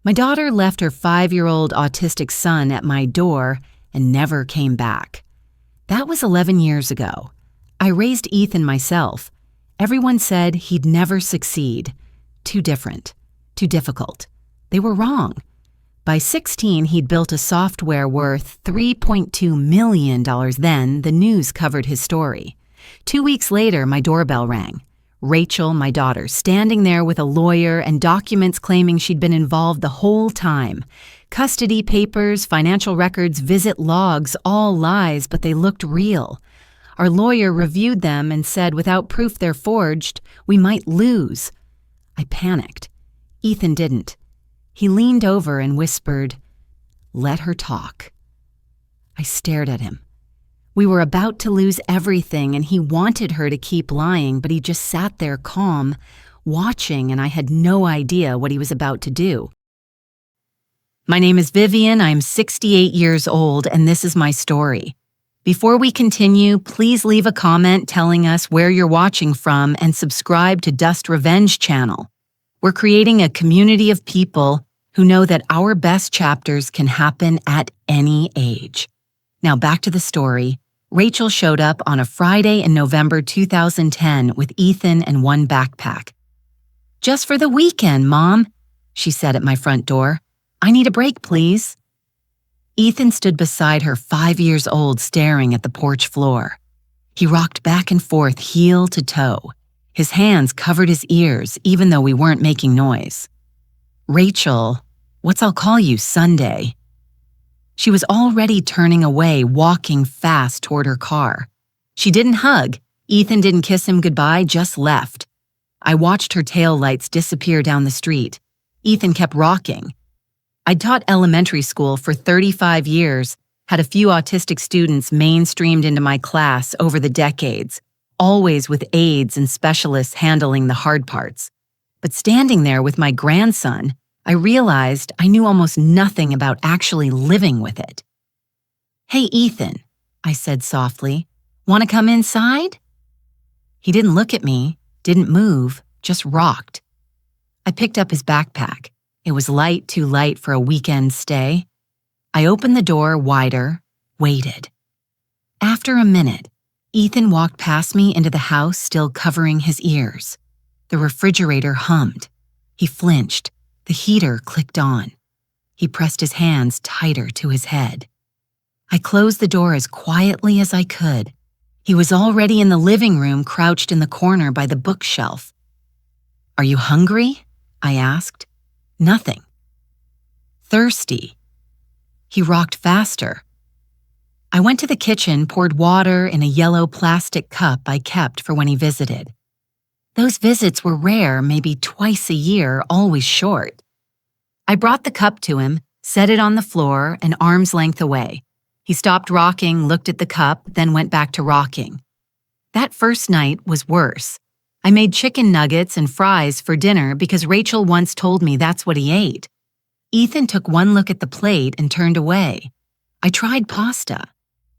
My daughter left her 5-year-old autistic son at my door and never came back. That was 11 years ago. I raised Ethan myself. Everyone said he'd never succeed. Too different. Too difficult. They were wrong. By 16, he'd built a software worth $3.2 million. Then the news covered his story. 2 weeks later, my doorbell rang. Rachel, my daughter, standing there with a lawyer and documents claiming she'd been involved the whole time. Custody papers, financial records, visit logs, all lies, but they looked real. Our lawyer reviewed them and said without proof they're forged, we might lose. I panicked. Ethan didn't. He leaned over and whispered, "Let her talk." I stared at him. We were about to lose everything, and he wanted her to keep lying, but he just sat there calm, watching, and I had no idea what he was about to do. My name is Vivian. I'm 68 years old, and this is my story. Before we continue, please leave a comment telling us where you're watching from and subscribe to Dust Revenge channel. We're creating a community of people who know that our best chapters can happen at any age. Now back to the story. Rachel showed up on a Friday in November 2010 with Ethan and one backpack. "Just for the weekend, Mom," she said at my front door. "I need a break, please." Ethan stood beside her, 5 years old, staring at the porch floor. He rocked back and forth, heel to toe. His hands covered his ears, even though we weren't making noise. "Rachel, what's I'll call you, Sunday?" She was already turning away, walking fast toward her car. She didn't hug. Ethan didn't kiss him goodbye, just left. I watched her taillights disappear down the street. Ethan kept rocking. I'd taught elementary school for 35 years, had a few autistic students mainstreamed into my class over the decades, always with aides and specialists handling the hard parts. But standing there with my grandson, I realized I knew almost nothing about actually living with it. "Hey, Ethan," I said softly, "want to come inside?" He didn't look at me, didn't move, just rocked. I picked up his backpack. It was light, too light for a weekend stay. I opened the door wider, waited. After a minute, Ethan walked past me into the house, still covering his ears. The refrigerator hummed. He flinched. The heater clicked on. He pressed his hands tighter to his head. I closed the door as quietly as I could. He was already in the living room, crouched in the corner by the bookshelf. "Are you hungry?" I asked. "Nothing." "Thirsty?" He rocked faster. I went to the kitchen, poured water in a yellow plastic cup I kept for when he visited. Those visits were rare, maybe twice a year, always short. I brought the cup to him, set it on the floor, an arm's length away. He stopped rocking, looked at the cup, then went back to rocking. That first night was worse. I made chicken nuggets and fries for dinner because Rachel once told me that's what he ate. Ethan took one look at the plate and turned away. I tried pasta.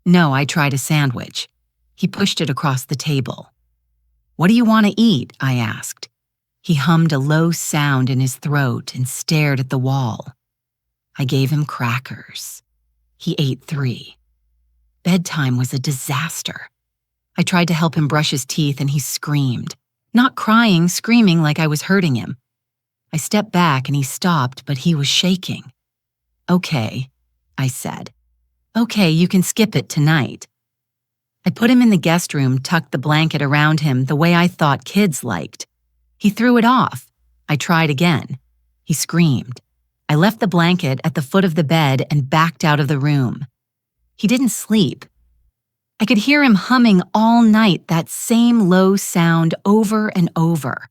No, I tried a sandwich. He pushed it across the table. "What do you want to eat?" I asked. He hummed a low sound in his throat and stared at the wall. I gave him crackers. He ate 3. Bedtime was a disaster. I tried to help him brush his teeth and he screamed. Not crying, screaming like I was hurting him. I stepped back and he stopped, but he was shaking. "Okay," I said. "Okay, you can skip it tonight." I put him in the guest room, tucked the blanket around him the way I thought kids liked. He threw it off. I tried again. He screamed. I left the blanket at the foot of the bed and backed out of the room. He didn't sleep. I could hear him humming all night, that same low sound over and over.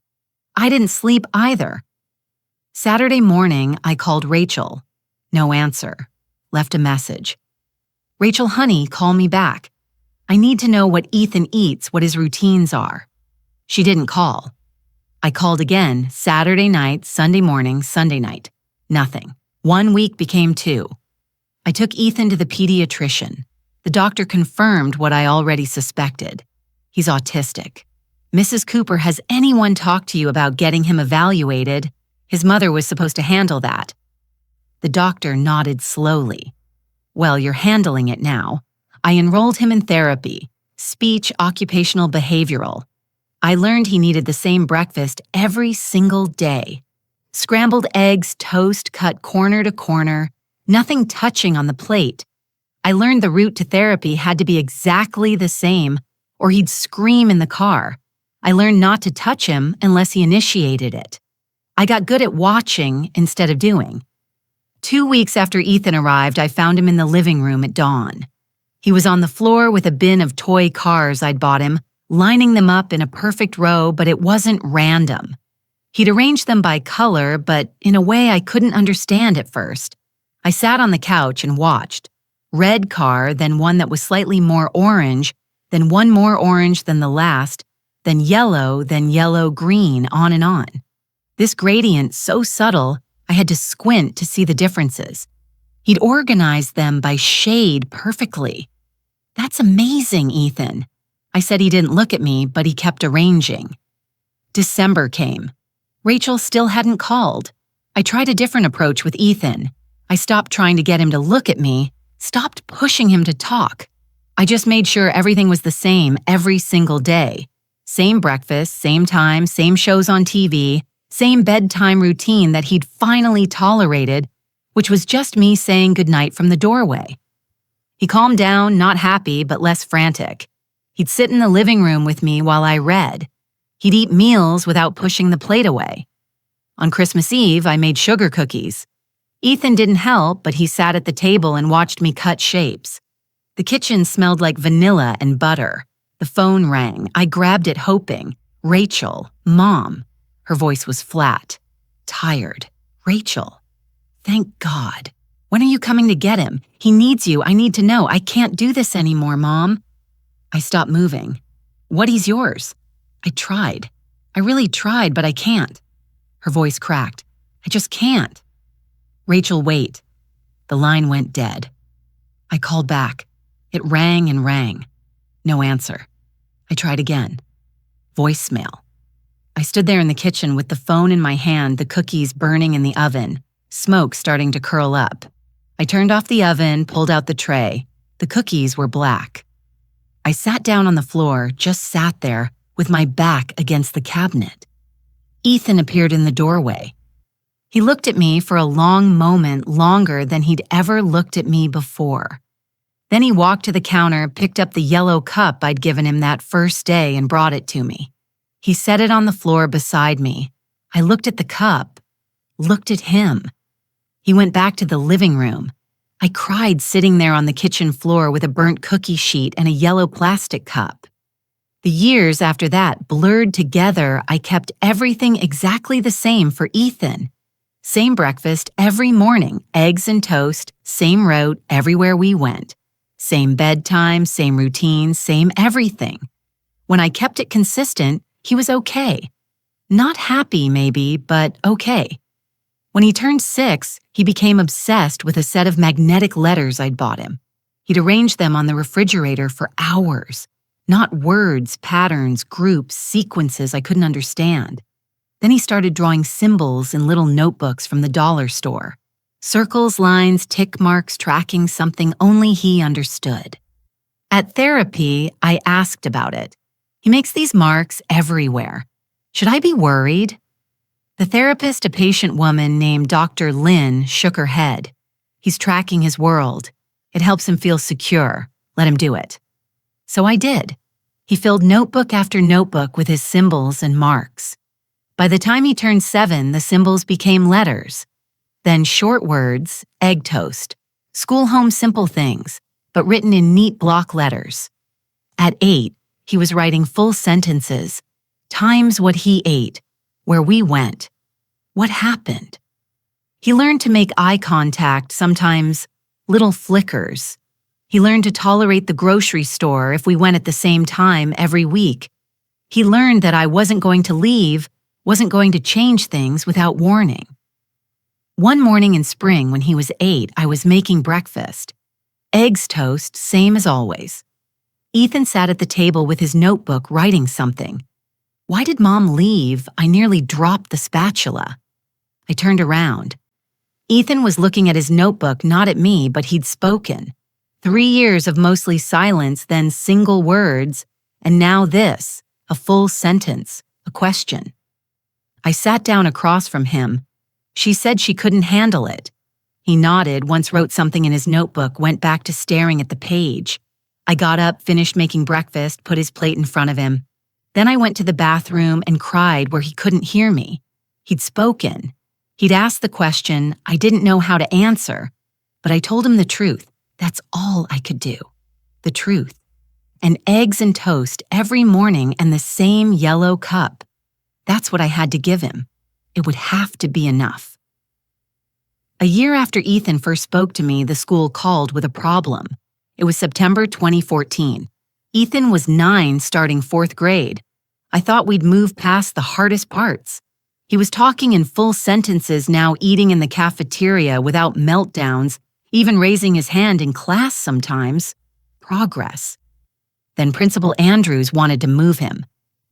I didn't sleep either. Saturday morning, I called Rachel. No answer. Left a message. "Rachel, honey, call me back. I need to know what Ethan eats, what his routines are." She didn't call. I called again, Saturday night, Sunday morning, Sunday night. Nothing. 1 week became 2. I took Ethan to the pediatrician. The doctor confirmed what I already suspected. He's autistic. "Mrs. Cooper, has anyone talked to you about getting him evaluated?" His mother was supposed to handle that. The doctor nodded slowly. Well, you're handling it now. I enrolled him in therapy, speech occupational behavioral. I learned he needed the same breakfast every single day. Scrambled eggs, toast cut corner to corner, nothing touching on the plate. I learned the route to therapy had to be exactly the same, or he'd scream in the car. I learned not to touch him unless he initiated it. I got good at watching instead of doing. 2 weeks after Ethan arrived, I found him in the living room at dawn. He was on the floor with a bin of toy cars I'd bought him, lining them up in a perfect row, but it wasn't random. He'd arranged them by color, but in a way I couldn't understand at first. I sat on the couch and watched. Red car, then one that was slightly more orange, then one more orange than the last, then yellow, green, on and on. This gradient so subtle, I had to squint to see the differences. He'd organized them by shade perfectly. That's amazing, Ethan. I said he didn't look at me, but he kept arranging. December came. Rachel still hadn't called. I tried a different approach with Ethan. I stopped trying to get him to look at me, stopped pushing him to talk. I just made sure everything was the same every single day. Same breakfast, same time, same shows on TV, same bedtime routine that he'd finally tolerated, which was just me saying goodnight from the doorway. He calmed down, not happy, but less frantic. He'd sit in the living room with me while I read. He'd eat meals without pushing the plate away. On Christmas Eve, I made sugar cookies. Ethan didn't help, but he sat at the table and watched me cut shapes. The kitchen smelled like vanilla and butter. The phone rang. I grabbed it hoping. Rachel, Mom. Her voice was flat, tired. Rachel. Thank God. When are you coming to get him? He needs you. I need to know. I can't do this anymore, Mom. I stopped moving. What's yours? I tried. I really tried, but I can't. Her voice cracked. I just can't. Rachel, wait. The line went dead. I called back. It rang and rang. No answer. I tried again. Voicemail. I stood there in the kitchen with the phone in my hand, the cookies burning in the oven, smoke starting to curl up. I turned off the oven, pulled out the tray. The cookies were black. I sat down on the floor, just sat there, with my back against the cabinet. Ethan appeared in the doorway. He looked at me for a long moment, longer than he'd ever looked at me before. Then he walked to the counter, picked up the yellow cup I'd given him that first day and brought it to me. He set it on the floor beside me. I looked at the cup, looked at him. He went back to the living room. I cried sitting there on the kitchen floor with a burnt cookie sheet and a yellow plastic cup. The years after that blurred together. I kept everything exactly the same for Ethan. Same breakfast every morning, eggs and toast, same route everywhere we went. Same bedtime, same routine, same everything. When I kept it consistent, he was okay. Not happy, maybe, but okay. When he turned 6, he became obsessed with a set of magnetic letters I'd bought him. He'd arrange them on the refrigerator for hours. Not words, patterns, groups, sequences I couldn't understand. Then he started drawing symbols in little notebooks from the dollar store. Circles, lines, tick marks, tracking something only he understood. At therapy, I asked about it. He makes these marks everywhere. Should I be worried? The therapist, a patient woman named Dr. Lynn, shook her head. He's tracking his world. It helps him feel secure. Let him do it. So I did. He filled notebook after notebook with his symbols and marks. By the time he turned 7, the symbols became letters. Then short words, egg toast, school home simple things, but written in neat block letters. At 8, he was writing full sentences, times what he ate, where we went, what happened. He learned to make eye contact, sometimes little flickers. He learned to tolerate the grocery store if we went at the same time every week. He learned that I wasn't going to leave, wasn't going to change things without warning. One morning in spring when he was 8, I was making breakfast. Eggs toast, same as always. Ethan sat at the table with his notebook writing something. Why did Mom leave? I nearly dropped the spatula. I turned around. Ethan was looking at his notebook, not at me, but he'd spoken. 3 years of mostly silence, then single words, and now this, a full sentence, a question. I sat down across from him. She said she couldn't handle it. He nodded, once wrote something in his notebook, went back to staring at the page. I got up, finished making breakfast, put his plate in front of him. Then I went to the bathroom and cried where he couldn't hear me. He'd spoken. He'd asked the question I didn't know how to answer, but I told him the truth. That's all I could do. The truth. And eggs and toast every morning and the same yellow cup. That's what I had to give him. It would have to be enough. A year after Ethan first spoke to me, the school called with a problem. It was September 2014. Ethan was 9, starting 4th grade. I thought we'd move past the hardest parts. He was talking in full sentences now, eating in the cafeteria without meltdowns, even raising his hand in class sometimes. Progress. Then Principal Andrews wanted to move him.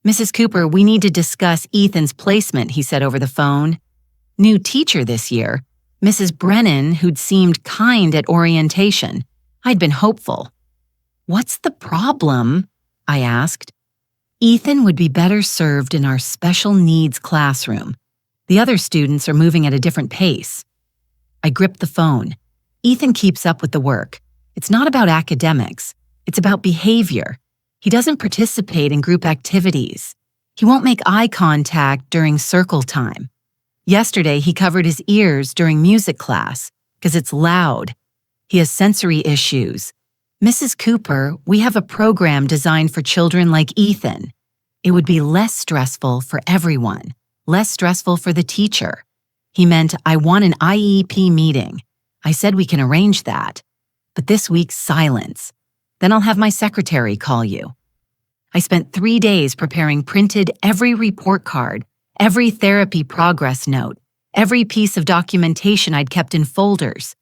"Mrs. Cooper, we need to discuss Ethan's placement," he said over the phone. New teacher this year, Mrs. Brennan, who'd seemed kind at orientation. I'd been hopeful. "What's the problem?" I asked. "Ethan would be better served in our special needs classroom. The other students are moving at a different pace." I gripped the phone. Ethan keeps up with the work. It's not about academics. It's about behavior. He doesn't participate in group activities. He won't make eye contact during circle time. Yesterday, he covered his ears during music class because it's loud. He has sensory issues. "Mrs. Cooper, we have a program designed for children like Ethan. It would be less stressful for everyone, less stressful for the teacher." He meant, "I want an IEP meeting." I said we can arrange that. But this week's silence. "Then I'll have my secretary call you." I spent 3 days preparing printed every report card, every therapy progress note, every piece of documentation I'd kept in folders.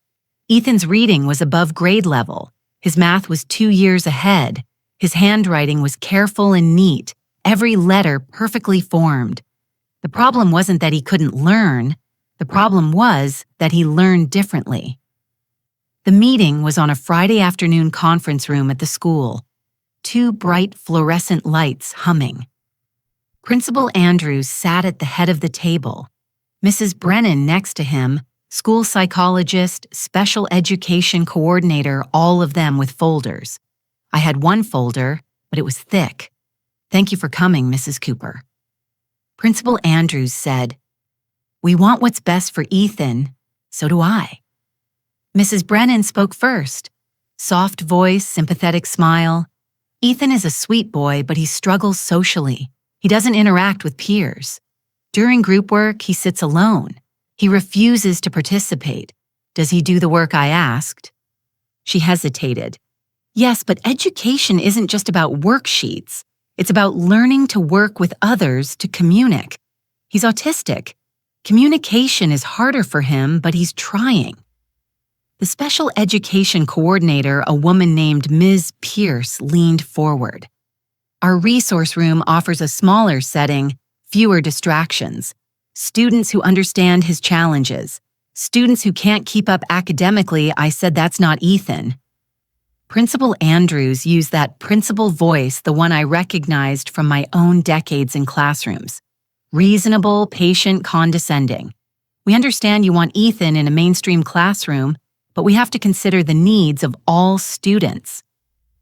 Ethan's reading was above grade level. His math was 2 years ahead. His handwriting was careful and neat, every letter perfectly formed. The problem wasn't that he couldn't learn. The problem was that he learned differently. The meeting was on a Friday afternoon conference room at the school. 2 bright fluorescent lights humming. Principal Andrews sat at the head of the table. Mrs. Brennan next to him, school psychologist, special education coordinator, all of them with folders. I had one folder, but it was thick. "Thank you for coming, Mrs. Cooper." Principal Andrews said, "We want what's best for Ethan. So do I." Mrs. Brennan spoke first. Soft voice, sympathetic smile. "Ethan is a sweet boy, but he struggles socially. He doesn't interact with peers. During group work, he sits alone. He refuses to participate. Does he do the work I asked?" She hesitated. "Yes, but education isn't just about worksheets. It's about learning to work with others to communicate. He's autistic. Communication is harder for him, but he's trying." The special education coordinator, a woman named Ms. Pierce, leaned forward. "Our resource room offers a smaller setting, fewer distractions. Students who understand his challenges. Students who can't keep up academically." I said, "That's not Ethan." Principal Andrews used that principal voice, the one I recognized from my own decades in classrooms. Reasonable, patient, condescending. "We understand you want Ethan in a mainstream classroom, but we have to consider the needs of all students."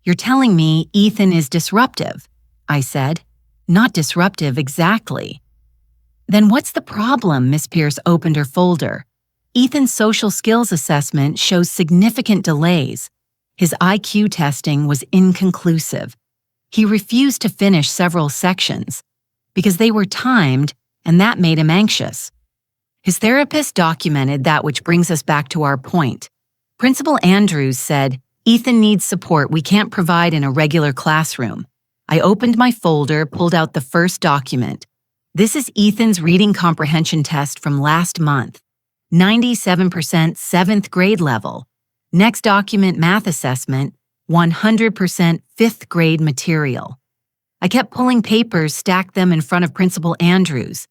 "You're telling me Ethan is disruptive," I said. "Not disruptive exactly." "Then what's the problem?" Miss Pierce opened her folder. "Ethan's social skills assessment shows significant delays. His IQ testing was inconclusive. He refused to finish several sections because they were timed, and that made him anxious. His therapist documented that, which brings us back to our point. Principal Andrews said, "Ethan needs support we can't provide in a regular classroom." I opened my folder, pulled out the first document. This is Ethan's reading comprehension test from last month. 97% 7th grade level. Next document, math assessment, 100% 5th grade material. I kept pulling papers, stacked them in front of Principal Andrews.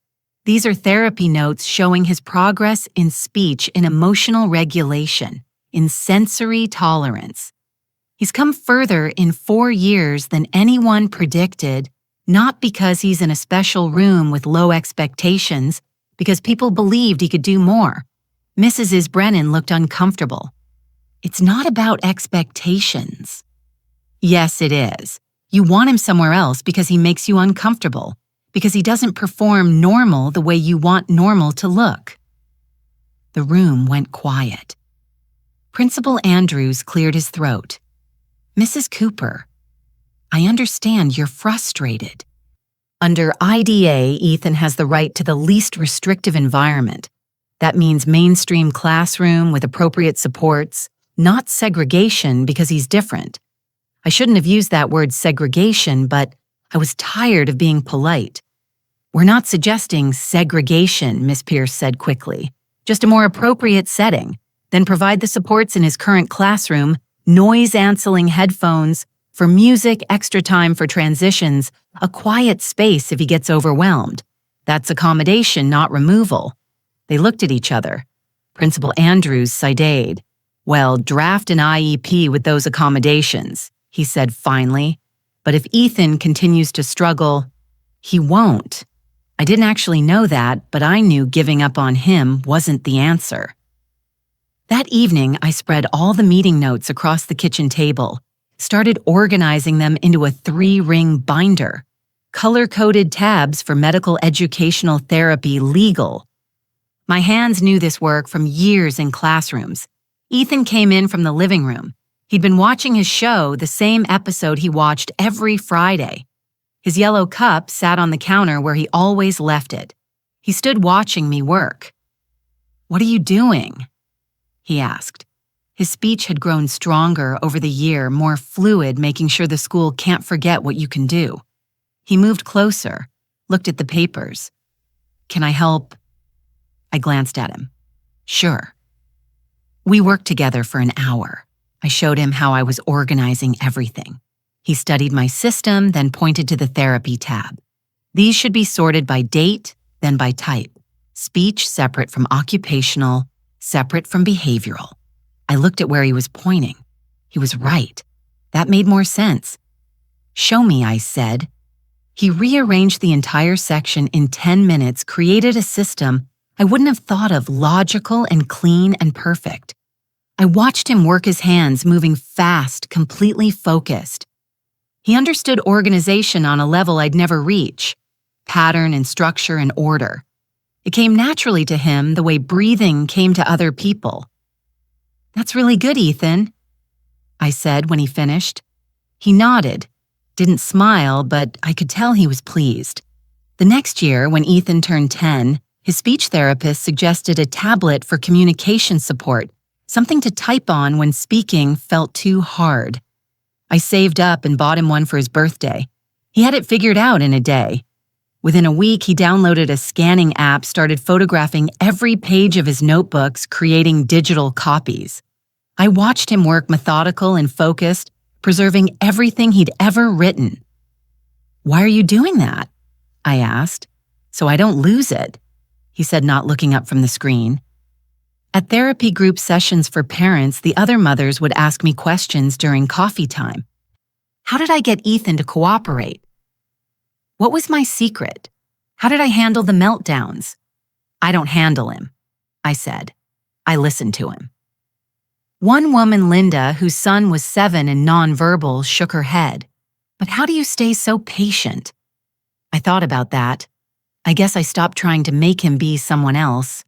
These are therapy notes showing his progress in speech, in emotional regulation, in sensory tolerance. He's come further in 4 years than anyone predicted, not because he's in a special room with low expectations, because people believed he could do more. Mrs. Isbrennan looked uncomfortable. It's not about expectations. Yes, it is. You want him somewhere else because he makes you uncomfortable, because he doesn't perform normal the way you want normal to look. The room went quiet. Principal Andrews cleared his throat. Mrs. Cooper, I understand you're frustrated. Under IDA, Ethan has the right to the least restrictive environment. That means mainstream classroom with appropriate supports, not segregation because he's different. I shouldn't have used that word segregation, but I was tired of being polite. We're not suggesting segregation, Miss Pierce said quickly. Just a more appropriate setting. Then provide the supports in his current classroom, noise-canceling headphones, for music, extra time for transitions, a quiet space if he gets overwhelmed. That's accommodation, not removal. They looked at each other. Principal Andrews sighed. Well, draft an IEP with those accommodations, he said finally. But if Ethan continues to struggle, he won't. I didn't actually know that, but I knew giving up on him wasn't the answer. That evening, I spread all the meeting notes across the kitchen table, started organizing them into a 3-ring binder, color-coded tabs for medical educational therapy legal. My hands knew this work from years in classrooms. Ethan came in from the living room. He'd been watching his show, the same episode he watched every Friday. His yellow cup sat on the counter where he always left it. He stood watching me work. "What are you doing?" he asked. His speech had grown stronger over the year, more fluid, making sure the school can't forget what you can do. He moved closer, looked at the papers. "Can I help?" I glanced at him. "Sure." We worked together for an hour. I showed him how I was organizing everything. He studied my system, then pointed to the therapy tab. These should be sorted by date, then by type. Speech separate from occupational, separate from behavioral. I looked at where he was pointing. He was right. That made more sense. "Show me," I said. He rearranged the entire section in 10 minutes, created a system I wouldn't have thought of, logical and clean and perfect. I watched him work his hands, moving fast, completely focused. He understood organization on a level I'd never reach, pattern and structure and order. It came naturally to him the way breathing came to other people. "That's really good, Ethan," I said when he finished. He nodded, didn't smile, but I could tell he was pleased. The next year, when Ethan turned 10, his speech therapist suggested a tablet for communication support, something to type on when speaking felt too hard. I saved up and bought him one for his birthday. He had it figured out in a day. Within a week, he downloaded a scanning app, started photographing every page of his notebooks, creating digital copies. I watched him work methodical and focused, preserving everything he'd ever written. "Why are you doing that?" I asked. "So I don't lose it," he said, not looking up from the screen. At therapy group sessions for parents, the other mothers would ask me questions during coffee time. How did I get Ethan to cooperate? What was my secret? How did I handle the meltdowns? "I don't handle him," I said. I listened to him. One woman, Linda, whose son was 7 and nonverbal, shook her head. "But how do you stay so patient?" I thought about that. I guess I stopped trying to make him be someone else.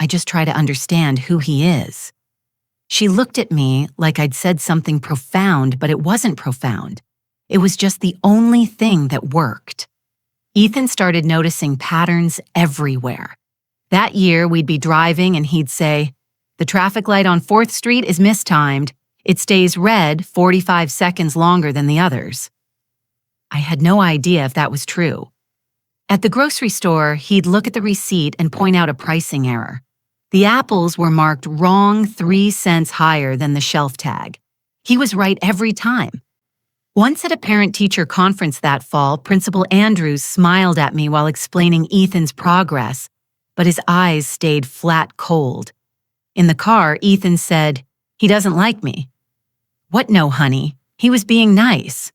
I just try to understand who he is. She looked at me like I'd said something profound, but it wasn't profound. It was just the only thing that worked. Ethan started noticing patterns everywhere. That year, we'd be driving and he'd say, "The traffic light on 4th Street is mistimed. It stays red 45 seconds longer than the others." I had no idea if that was true. At the grocery store, he'd look at the receipt and point out a pricing error. The apples were marked wrong 3 cents higher than the shelf tag. He was right every time. Once at a parent-teacher conference that fall, Principal Andrews smiled at me while explaining Ethan's progress, but his eyes stayed flat cold. In the car, Ethan said, "He doesn't like me." "What no, honey? He was being nice."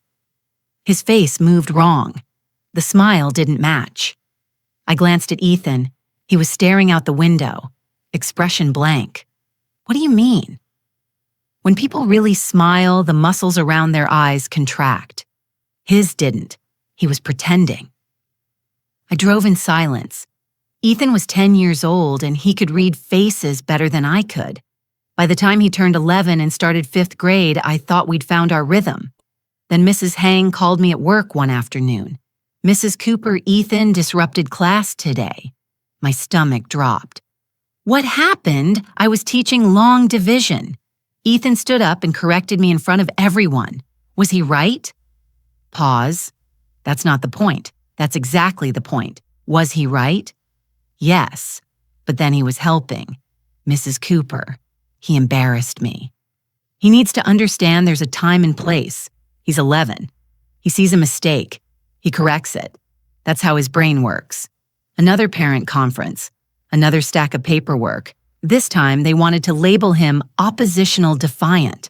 His face moved wrong. The smile didn't match. I glanced at Ethan. He was staring out the window, expression blank. "What do you mean?" When people really smile, the muscles around their eyes contract. His didn't. He was pretending. I drove in silence. Ethan was 10 years old and he could read faces better than I could. By the time he turned 11 and started 5th grade, I thought we'd found our rhythm. Then Mrs. Hang called me at work one afternoon. "Mrs. Cooper, Ethan disrupted class today." My stomach dropped. What happened? I was teaching long division. Ethan stood up and corrected me in front of everyone. Was he right? Pause. That's not the point. That's exactly the point. Was he right? Yes, but then he was helping. Mrs. Cooper. He embarrassed me. He needs to understand there's a time and place. He's 11. He sees a mistake. He corrects it. That's how his brain works. Another parent conference. Another stack of paperwork. This time, they wanted to label him oppositional defiant.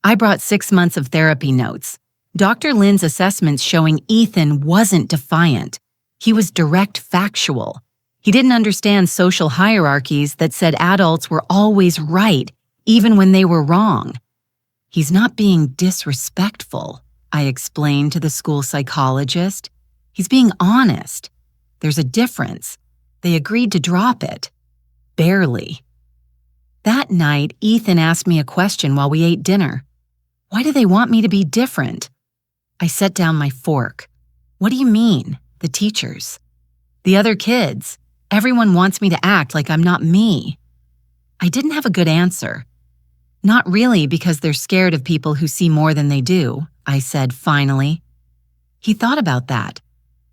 I brought 6 months of therapy notes. Dr. Lynn's assessments showing Ethan wasn't defiant. He was direct factual. He didn't understand social hierarchies that said adults were always right, even when they were wrong. He's not being disrespectful, I explained to the school psychologist. He's being honest. There's a difference. They agreed to drop it. Barely. That night, Ethan asked me a question while we ate dinner. Why do they want me to be different? I set down my fork. What do you mean, the teachers? The other kids. Everyone wants me to act like I'm not me. I didn't have a good answer. Not really, because they're scared of people who see more than they do, I said finally. He thought about that.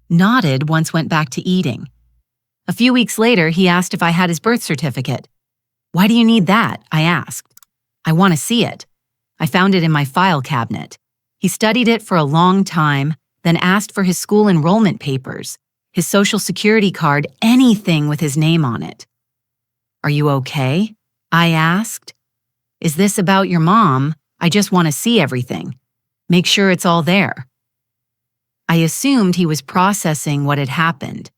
Nodded, once went back to eating. A few weeks later, he asked if I had his birth certificate. Why do you need that? I asked. I want to see it. I found it in my file cabinet. He studied it for a long time, then asked for his school enrollment papers, his social security card, anything with his name on it. Are you okay? I asked. Is this about your mom? I just want to see everything. Make sure it's all there. I assumed he was processing what had happened,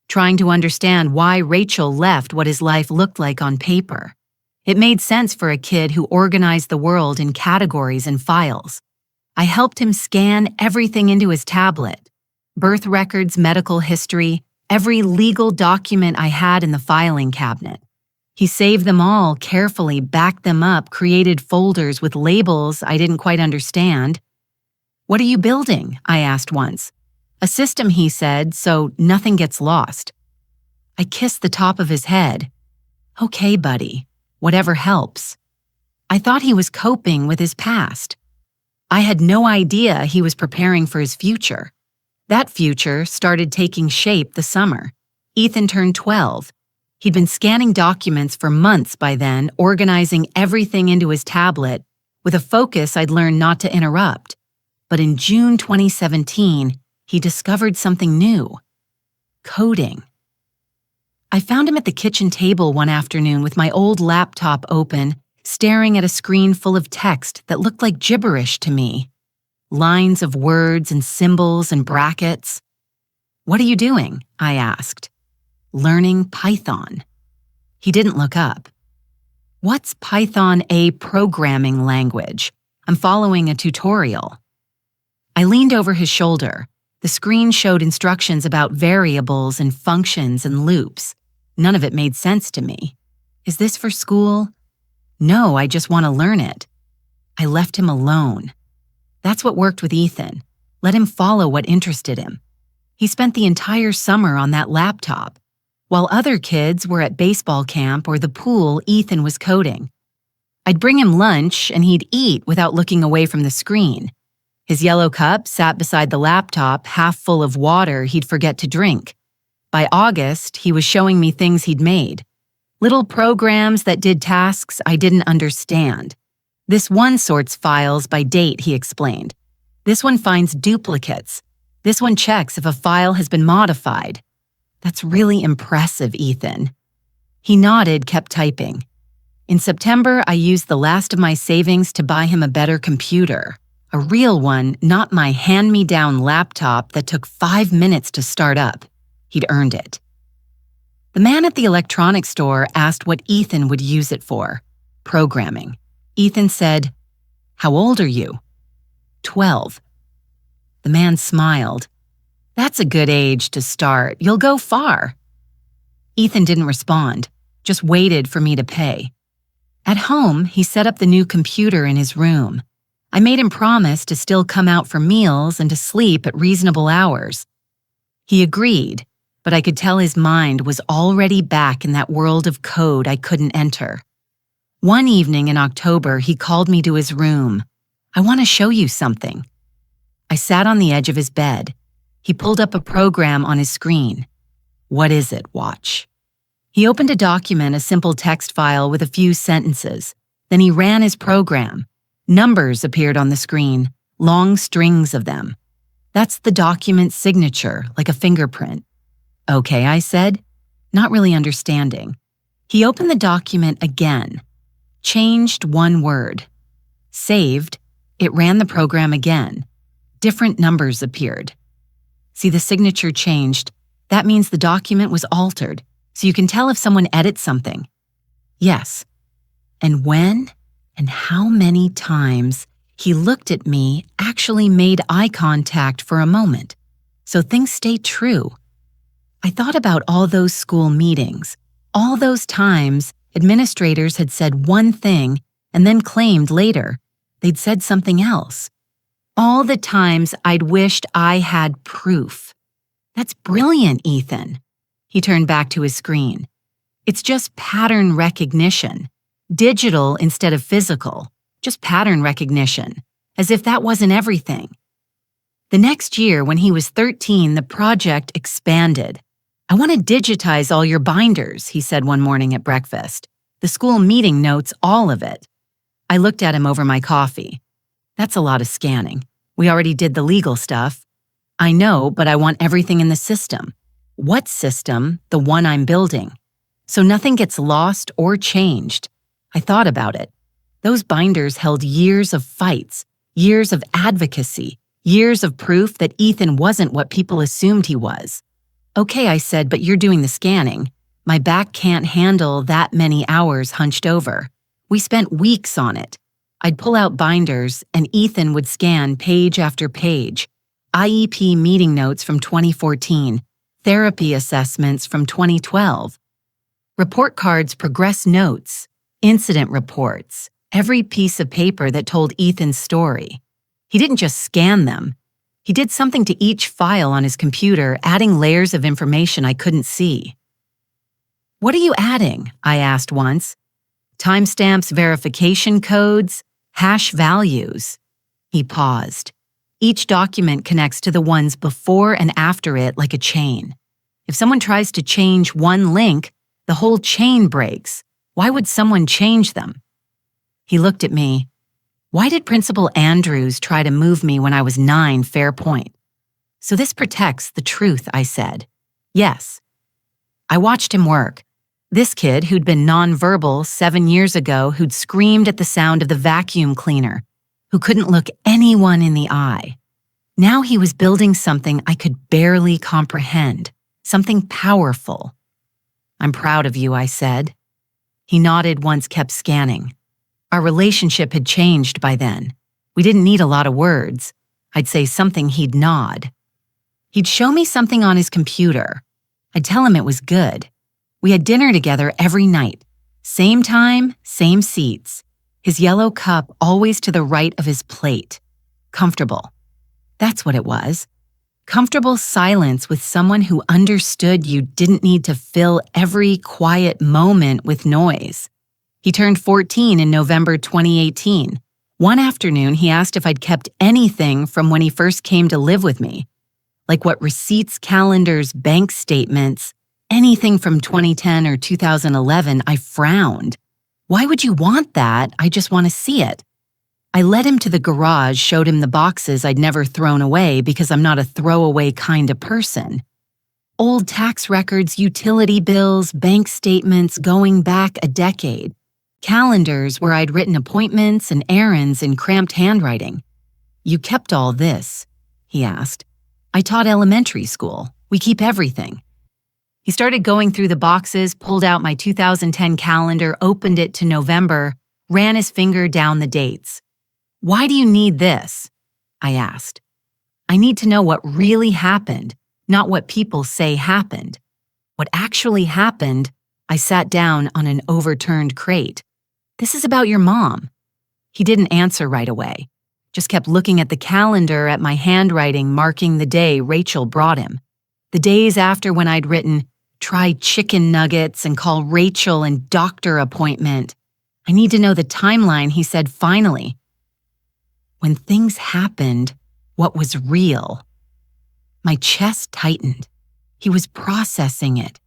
trying to understand why Rachel left what his life looked like on paper. It made sense for a kid who organized the world in categories and files. I helped him scan everything into his tablet. Birth records, medical history, every legal document I had in the filing cabinet. He saved them all carefully, backed them up, created folders with labels I didn't quite understand. What are you building? I asked once. A system, he said, so nothing gets lost. I kissed the top of his head. Okay, buddy, whatever helps. I thought he was coping with his past. I had no idea he was preparing for his future. That future started taking shape the summer. Ethan turned 12. He'd been scanning documents for months by then, organizing everything into his tablet, with a focus I'd learned not to interrupt. But in June 2017, he discovered something new. Coding. I found him at the kitchen table one afternoon with my old laptop open, staring at a screen full of text that looked like gibberish to me. Lines of words and symbols and brackets. What are you doing? I asked. Learning Python. He didn't look up. What's Python a programming language? I'm following a tutorial. I leaned over his shoulder. The screen showed instructions about variables and functions and loops. None of it made sense to me. Is this for school? No, I just want to learn it. I left him alone. That's what worked with Ethan. Let him follow what interested him. He spent the entire summer on that laptop. While other kids were at baseball camp or the pool, Ethan was coding. I'd bring him lunch and he'd eat without looking away from the screen. His yellow cup sat beside the laptop, half full of water he'd forget to drink. By August, he was showing me things he'd made. Little programs that did tasks I didn't understand. This one sorts files by date, he explained. This one finds duplicates. This one checks if a file has been modified. That's really impressive, Ethan. He nodded, kept typing. In September, I used the last of my savings to buy him a better computer. A real one, not my hand-me-down laptop that took 5 minutes to start up. He'd earned it. The man at the electronics store asked what Ethan would use it for. Programming. Ethan said, "How old are you?" 12. The man smiled. "That's a good age to start. You'll go far." Ethan didn't respond, just waited for me to pay. At home, he set up the new computer in his room. I made him promise to still come out for meals and to sleep at reasonable hours. He agreed, but I could tell his mind was already back in that world of code I couldn't enter. One evening in October, he called me to his room. "I want to show you something." I sat on the edge of his bed. He pulled up a program on his screen. "What is it? Watch." He opened a document, a simple text file with a few sentences. Then he ran his program. Numbers appeared on the screen, long strings of them. That's the document's signature, like a fingerprint. "Okay," I said, not really understanding. He opened the document again. Changed one word. Saved. It ran the program again. Different numbers appeared. See, the signature changed. That means the document was altered, so you can tell if someone edits something. Yes. And when and how many times he looked at me, actually made eye contact for a moment. So things stayed true. I thought about all those school meetings, all those times administrators had said one thing and then claimed later they'd said something else. All the times I'd wished I had proof. That's brilliant, Ethan. He turned back to his screen. It's just pattern recognition. Digital instead of physical. Just pattern recognition. As if that wasn't everything. The next year, when he was 13, the project expanded. "I want to digitize all your binders," he said one morning at breakfast. "The school meeting notes all of it." I looked at him over my coffee. "That's a lot of scanning. We already did the legal stuff." "I know, but I want everything in the system." "What system?" "The one I'm building. So nothing gets lost or changed." I thought about it. Those binders held years of fights, years of advocacy, years of proof that Ethan wasn't what people assumed he was. "Okay," I said, "but you're doing the scanning. My back can't handle that many hours hunched over." We spent weeks on it. I'd pull out binders, and Ethan would scan page after page. IEP meeting notes from 2014, therapy assessments from 2012, report cards, progress notes, incident reports, every piece of paper that told Ethan's story. He didn't just scan them. He did something to each file on his computer, adding layers of information I couldn't see. "What are you adding?" I asked once. "Timestamps, verification codes, hash values." He paused. Each document connects to the ones before and after it like a chain. If someone tries to change one link, the whole chain breaks. Why would someone change them? He looked at me. "Why did Principal Andrews try to move me when I was 9? Fair point." "So this protects the truth," I said. "Yes." I watched him work. This kid who'd been nonverbal 7 years ago, who'd screamed at the sound of the vacuum cleaner, who couldn't look anyone in the eye. Now he was building something I could barely comprehend, something powerful. "I'm proud of you," I said. He nodded once, kept scanning. Our relationship had changed by then. We didn't need a lot of words. I'd say something, he'd nod. He'd show me something on his computer. I'd tell him it was good. We had dinner together every night. Same time, same seats. His yellow cup always to the right of his plate. Comfortable. That's what it was. Comfortable silence with someone who understood you didn't need to fill every quiet moment with noise. He turned 14 in November 2018. One afternoon, he asked if I'd kept anything from when he first came to live with me. Like what receipts, calendars, bank statements, anything from 2010 or 2011, I frowned. "Why would you want that? I just want to see it." I led him to the garage, showed him the boxes I'd never thrown away because I'm not a throwaway kind of person. Old tax records, utility bills, bank statements going back a decade. Calendars where I'd written appointments and errands in cramped handwriting. "You kept all this?" he asked. "I taught elementary school. We keep everything." He started going through the boxes, pulled out my 2010 calendar, opened it to November, ran his finger down the dates. "Why do you need this?" I asked. "I need to know what really happened, not what people say happened." What actually happened, I sat down on an overturned crate. "This is about your mom." He didn't answer right away, just kept looking at the calendar, at my handwriting marking the day Rachel brought him. The days after when I'd written, "Try chicken nuggets and call Rachel and doctor appointment." "I need to know the timeline," he said finally. When things happened, what was real? My chest tightened. He was processing it.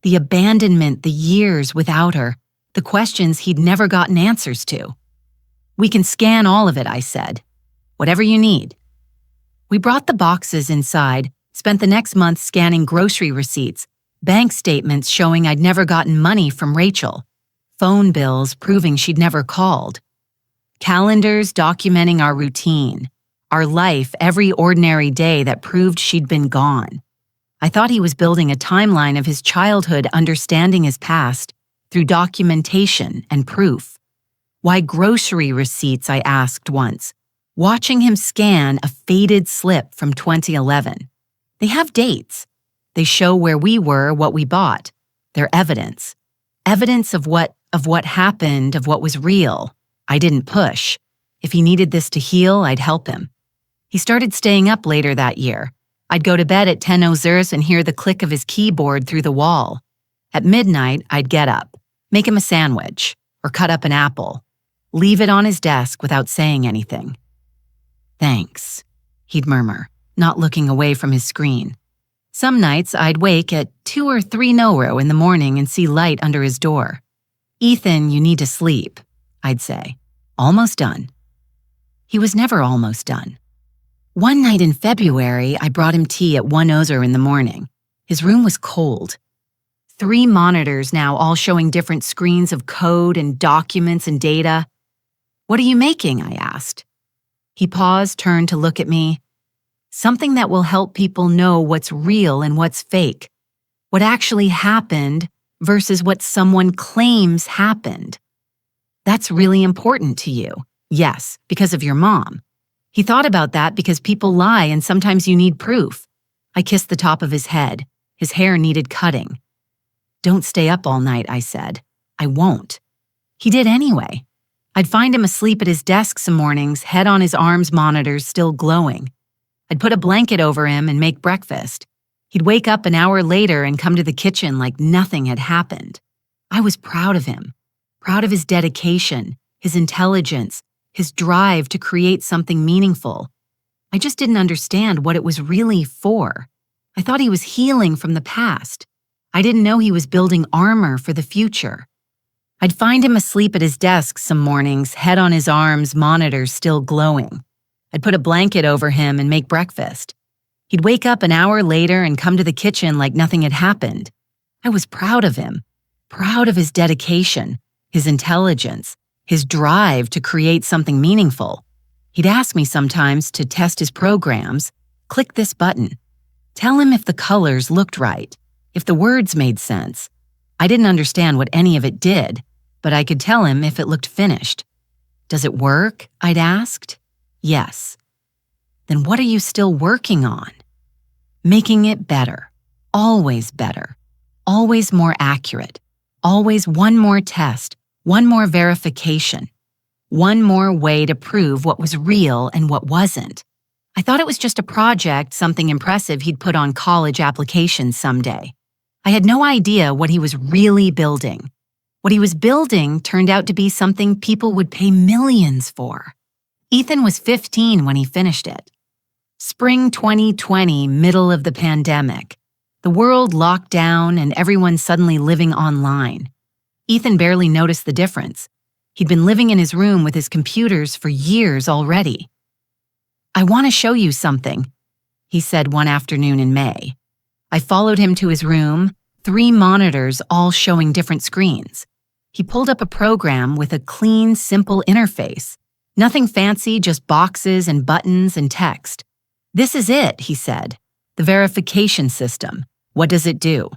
The abandonment, the years without her, the questions he'd never gotten answers to. "We can scan all of it," I said. "Whatever you need." We brought the boxes inside, spent the next month scanning grocery receipts, bank statements showing I'd never gotten money from Rachel, phone bills proving she'd never called, calendars documenting our routine, our life every ordinary day that proved she'd been gone. I thought he was building a timeline of his childhood, understanding his past through documentation and proof. "Why grocery receipts?" I asked once, watching him scan a faded slip from 2011. "They have dates. They show where we were, what we bought. They're evidence. Evidence of what happened, of what was real." I didn't push. If he needed this to heal, I'd help him. He started staying up later that year. I'd go to bed at 10:00 and hear the click of his keyboard through the wall. At midnight, I'd get up, make him a sandwich, or cut up an apple, leave it on his desk without saying anything. "Thanks," he'd murmur, not looking away from his screen. Some nights, I'd wake at 2 or 3 in the morning and see light under his door. "Ethan, you need to sleep," I'd say. "Almost done." He was never almost done. One night in February, I brought him tea at 1:00 in the morning. His room was cold. 3 monitors now, all showing different screens of code and documents and data. "What are you making?" I asked. He paused, turned to look at me. "Something that will help people know what's real and what's fake. What actually happened versus what someone claims happened. That's really important to you." "Yes, because of your mom." He thought about that because people lie and sometimes you need proof. I kissed the top of his head. His hair needed cutting. "Don't stay up all night," I said. "I won't." He did anyway. I'd find him asleep at his desk some mornings, head on his arms monitors still glowing. I'd put a blanket over him and make breakfast. He'd wake up an hour later and come to the kitchen like nothing had happened. I was proud of him, proud of his dedication, his intelligence, his drive to create something meaningful. I just didn't understand what it was really for. I thought he was healing from the past. I didn't know he was building armor for the future. I'd find him asleep at his desk some mornings, head on his arms, monitors still glowing. I'd put a blanket over him and make breakfast. He'd wake up an hour later and come to the kitchen like nothing had happened. I was proud of him, proud of his dedication, his intelligence, his drive to create something meaningful. He'd ask me sometimes to test his programs, click this button, tell him if the colors looked right, if the words made sense. I didn't understand what any of it did, but I could tell him if it looked finished. "Does it work?" I'd asked. "Yes." "Then what are you still working on?" "Making it better, always more accurate, always one more test, one more verification, one more way to prove what was real and what wasn't." I thought it was just a project, something impressive he'd put on college applications someday. I had no idea what he was really building. What he was building turned out to be something people would pay millions for. Ethan was 15 when he finished it. Spring 2020, middle of the pandemic. The world locked down and everyone suddenly living online. Ethan barely noticed the difference. He'd been living in his room with his computers for years already. "I want to show you something," he said one afternoon in May. I followed him to his room, 3 monitors all showing different screens. He pulled up a program with a clean, simple interface. Nothing fancy, just boxes and buttons and text. "This is it," he said. "The verification system. What does it do?"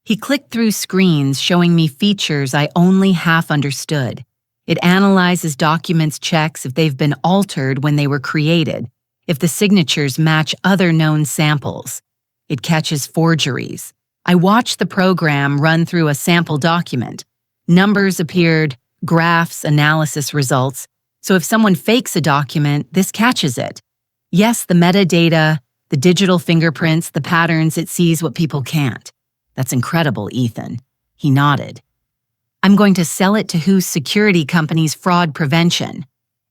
He clicked through screens showing me features I only half understood. It analyzes documents, checks if they've been altered when they were created, if the signatures match other known samples. It catches forgeries. I watched the program run through a sample document. Numbers appeared, graphs, analysis results. So if someone fakes a document, this catches it. Yes, the metadata, the digital fingerprints, the patterns, it sees what people can't. That's incredible, Ethan. He nodded. I'm going to sell it to whose security company's fraud prevention.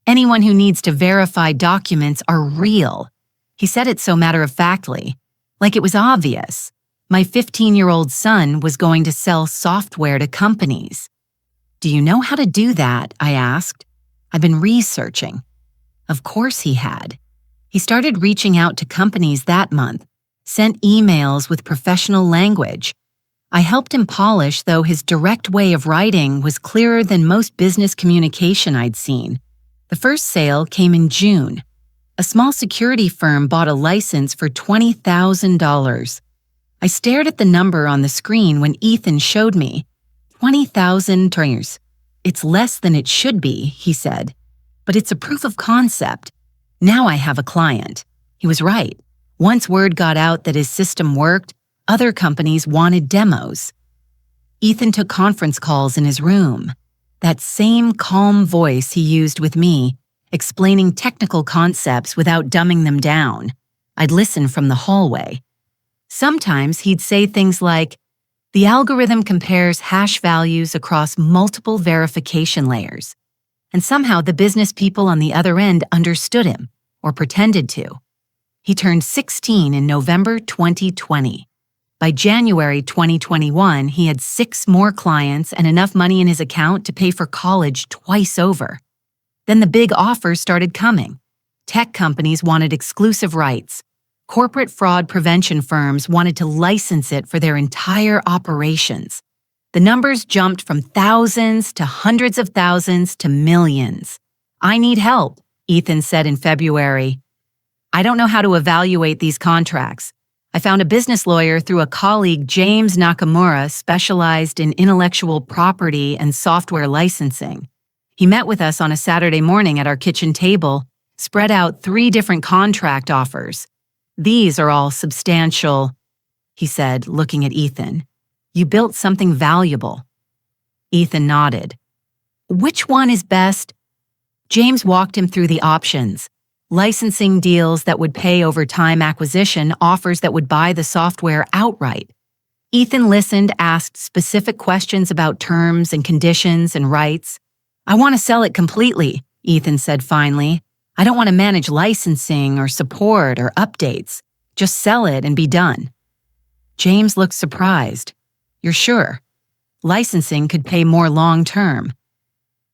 Anyone who needs to verify documents are real. He said it so matter-of-factly, like it was obvious. My 15-year-old son was going to sell software to companies. "Do you know how to do that?" I asked. "I've been researching." Of course he had. He started reaching out to companies that month, sent emails with professional language. I helped him polish, though his direct way of writing was clearer than most business communication I'd seen. The first sale came in June. A small security firm bought a license for $20,000. I stared at the number on the screen when Ethan showed me. 20,000 tringers. "It's less than it should be," he said. "But it's a proof of concept. Now I have a client." He was right. Once word got out that his system worked, other companies wanted demos. Ethan took conference calls in his room. That same calm voice he used with me, explaining technical concepts without dumbing them down. I'd listen from the hallway. Sometimes he'd say things like, "The algorithm compares hash values across multiple verification layers." And somehow the business people on the other end understood him, or pretended to. He turned 16 in November 2020. By January 2021, he had 6 more clients and enough money in his account to pay for college twice over. Then the big offers started coming. Tech companies wanted exclusive rights. Corporate fraud prevention firms wanted to license it for their entire operations. The numbers jumped from thousands to hundreds of thousands to millions. "I need help," Ethan said in February. "I don't know how to evaluate these contracts. I found a business lawyer through a colleague, James Nakamura, specialized in intellectual property and software licensing. He met with us on a Saturday morning at our kitchen table, spread out 3 different contract offers. These are all substantial," he said, looking at Ethan. "You built something valuable." Ethan nodded. "Which one is best?" James walked him through the options. Licensing deals that would pay over time acquisition, offers that would buy the software outright. Ethan listened, asked specific questions about terms and conditions and rights. "I want to sell it completely," Ethan said finally. "I don't want to manage licensing or support or updates. Just sell it and be done." James looked surprised. "You're sure? Licensing could pay more long-term."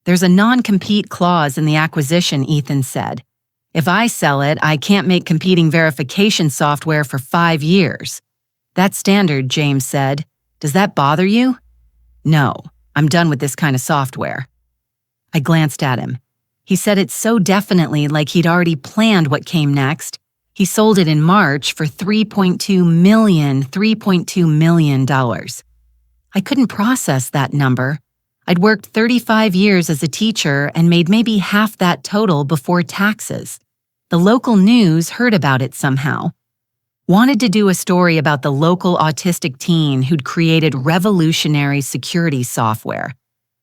"There's a non-compete clause in the acquisition," Ethan said. "If I sell it, I can't make competing verification software for 5 years. "That's standard," James said. "Does that bother you?" "No, I'm done with this kind of software." I glanced at him. He said it so definitely, like he'd already planned what came next. He sold it in March for $3.2 million. I couldn't process that number. I'd worked 35 years as a teacher and made maybe half that total before taxes. The local news heard about it somehow. Wanted to do a story about the local autistic teen who'd created revolutionary security software.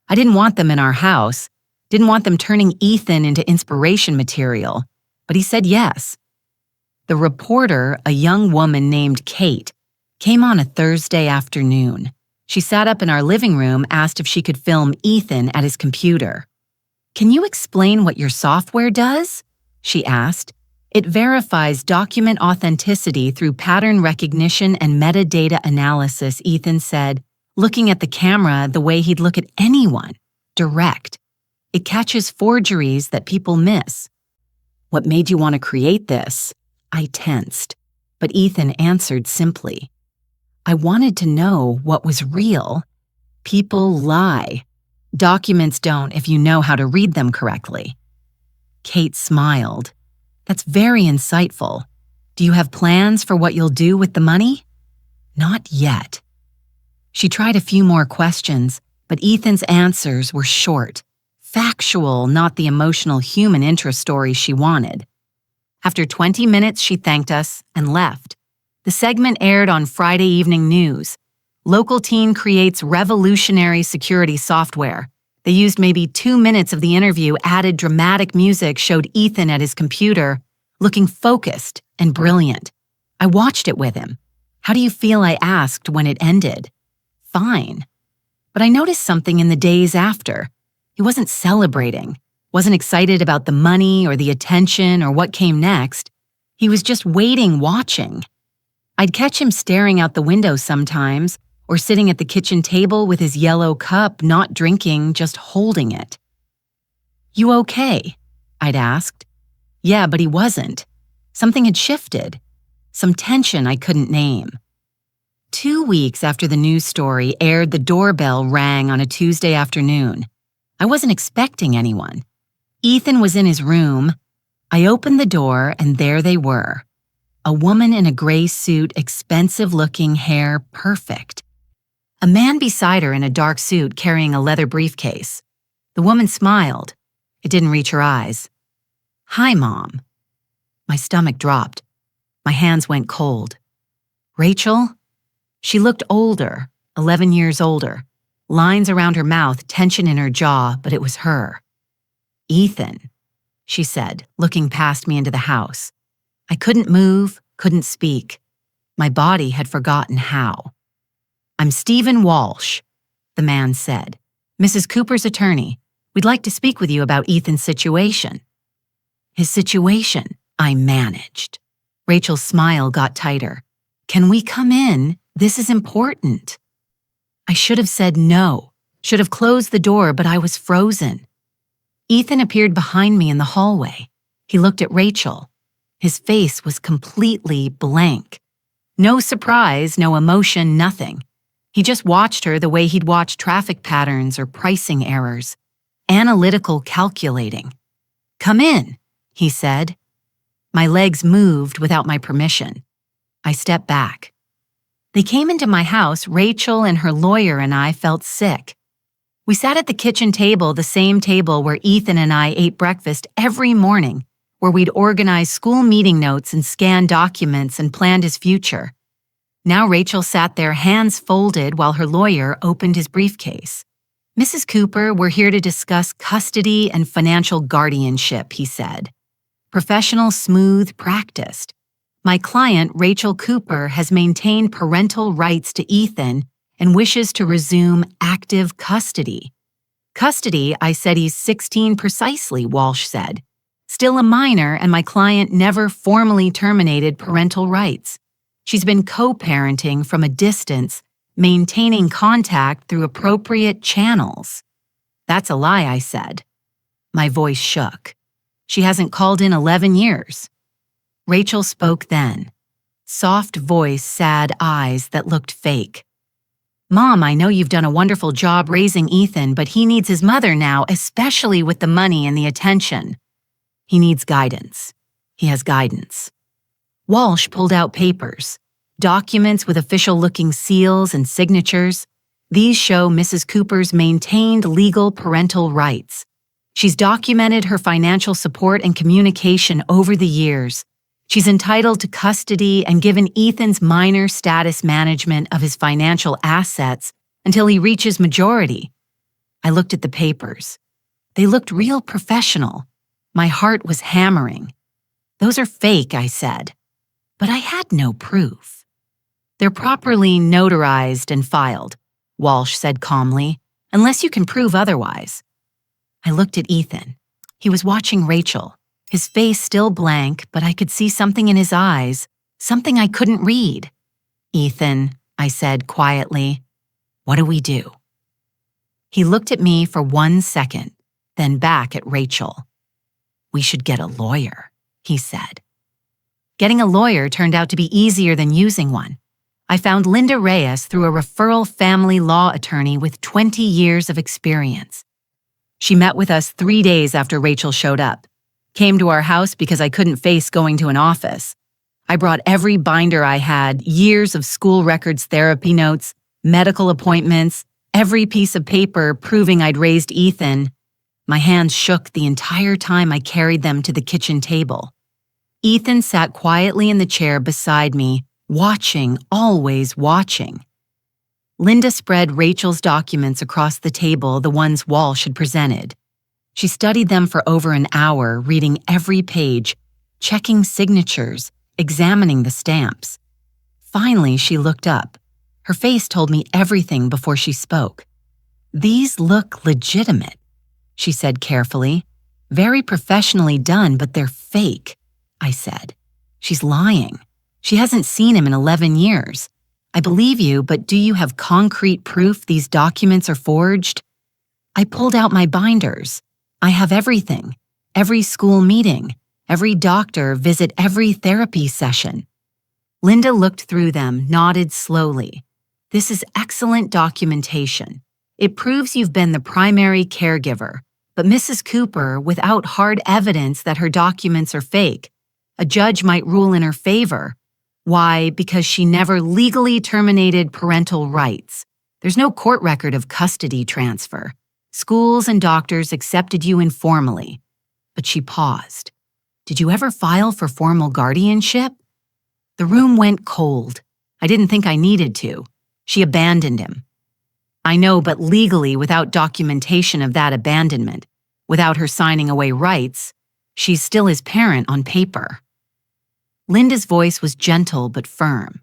I didn't want them in our house, didn't want them turning Ethan into inspiration material, but he said yes. The reporter, a young woman named Kate, came on a Thursday afternoon. She sat up in our living room, asked if she could film Ethan at his computer. "Can you explain what your software does?" she asked. "It verifies document authenticity through pattern recognition and metadata analysis," Ethan said, looking at the camera the way he'd look at anyone, direct. It catches forgeries that people miss. What made you want to create this? I tensed, but Ethan answered simply. I wanted to know what was real. People lie. Documents don't if you know how to read them correctly. Kate smiled. That's very insightful. Do you have plans for what you'll do with the money? Not yet. She tried a few more questions, but Ethan's answers were short, factual, not the emotional human interest story she wanted. After 20 minutes, she thanked us and left. The segment aired on Friday Evening News. Local teen creates revolutionary security software. They used maybe 2 minutes of the interview, added dramatic music, showed Ethan at his computer, looking focused and brilliant. I watched it with him. How do you feel? I asked when it ended. Fine. But I noticed something in the days after. He wasn't celebrating, wasn't excited about the money or the attention or what came next. He was just waiting, watching. I'd catch him staring out the window sometimes, or sitting at the kitchen table with his yellow cup, not drinking, just holding it. You okay? I'd asked. Yeah, but he wasn't. Something had shifted. Some tension I couldn't name. 2 weeks after the news story aired, the doorbell rang on a Tuesday afternoon. I wasn't expecting anyone. Ethan was in his room. I opened the door, and there they were. A woman in a gray suit, expensive-looking hair, perfect. A man beside her in a dark suit carrying a leather briefcase. The woman smiled. It didn't reach her eyes. Hi, Mom. My stomach dropped. My hands went cold. Rachel? She looked older, 11 years older. Lines around her mouth, tension in her jaw, but it was her. Ethan, she said, looking past me into the house. I couldn't move, couldn't speak. My body had forgotten how. I'm Stephen Walsh, the man said. Mrs. Cooper's attorney. We'd like to speak with you about Ethan's situation. His situation, I managed. Rachel's smile got tighter. Can we come in? This is important. I should have said no, should have closed the door, but I was frozen. Ethan appeared behind me in the hallway. He looked at Rachel. His face was completely blank. No surprise, no emotion, nothing. He just watched her the way he'd watch traffic patterns or pricing errors. Analytical calculating. Come in, he said. My legs moved without my permission. I stepped back. They came into my house. Rachel and her lawyer and I felt sick. We sat at the kitchen table, the same table where Ethan and I ate breakfast every morning, where we'd organize school meeting notes and scan documents and planned his future. Now Rachel sat there, hands folded, while her lawyer opened his briefcase. Mrs. Cooper, we're here to discuss custody and financial guardianship, he said. Professional, smooth, practiced. My client, Rachel Cooper, has maintained parental rights to Ethan and wishes to resume active custody. Custody, I said. He's 16 precisely, Walsh said. Still a minor, and my client never formally terminated parental rights. She's been co-parenting from a distance, maintaining contact through appropriate channels. That's a lie, I said. My voice shook. She hasn't called in 11 years. Rachel spoke then. Soft voice, sad eyes that looked fake. Mom, I know you've done a wonderful job raising Ethan, but he needs his mother now, especially with the money and the attention. He needs guidance. He has guidance. Walsh pulled out papers, documents with official-looking seals and signatures. These show Mrs. Cooper's maintained legal parental rights. She's documented her financial support and communication over the years. She's entitled to custody and given Ethan's minor status management of his financial assets until he reaches majority. I looked at the papers. They looked real professional. My heart was hammering. Those are fake, I said. But I had no proof. They're properly notarized and filed, Walsh said calmly, unless you can prove otherwise. I looked at Ethan. He was watching Rachel. His face still blank, but I could see something in his eyes, something I couldn't read. Ethan, I said quietly, what do we do? He looked at me for 1 second. then back at Rachel. "We should get a lawyer," he said. Getting a lawyer turned out to be easier than using one. I found Linda Reyes through a referral family law attorney with 20 years of experience. She met with us 3 days after Rachel showed up, came to our house because I couldn't face going to an office. I brought every binder I had, years of school records, therapy notes, medical appointments, every piece of paper proving I'd raised Ethan. My hands shook the entire time I carried them to the kitchen table. Ethan sat quietly in the chair beside me, watching, always watching. Linda spread Rachel's documents across the table, the ones Walsh had presented. She studied them for over an hour, reading every page, checking signatures, examining the stamps. Finally, she looked up. Her face told me everything before she spoke. "These look legitimate," she said carefully. "Very professionally done, but they're fake," I said. "She's lying. She hasn't seen him in 11 years. I believe you, but do you have concrete proof these documents are forged?" I pulled out my binders. I have everything. Every school meeting, every doctor visit, every therapy session. Linda looked through them, nodded slowly. "This is excellent documentation. It proves you've been the primary caregiver. But Mrs. Cooper, without hard evidence that her documents are fake, a judge might rule in her favor. Why? Because she never legally terminated parental rights. There's no court record of custody transfer. Schools and doctors accepted you informally." But she paused. "Did you ever file for formal guardianship?" The room went cold. I didn't think I needed to. She abandoned him. "I know, but legally, without documentation of that abandonment, without her signing away rights, she's still his parent on paper." Linda's voice was gentle but firm.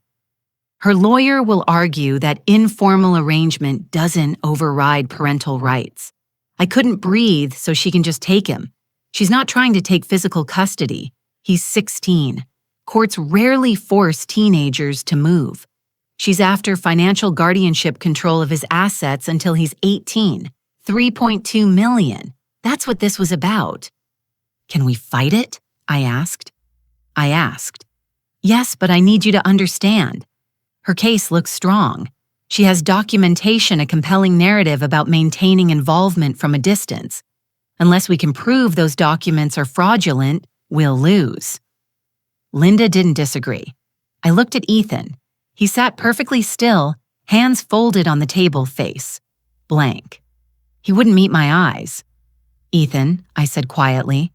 "Her lawyer will argue that informal arrangement doesn't override parental rights. I couldn't breathe, so she can just take him. She's not trying to take physical custody. He's 16. Courts rarely force teenagers to move. She's after financial guardianship control of his assets until he's 18. $3.2 million. That's what this was about." "Can we fight it?" I asked. "Yes, but I need you to understand. Her case looks strong. She has documentation, a compelling narrative about maintaining involvement from a distance. Unless we can prove those documents are fraudulent, we'll lose." Linda didn't disagree. I looked at Ethan. He sat perfectly still, hands folded on the table, face blank. He wouldn't meet my eyes. "Ethan," I said quietly,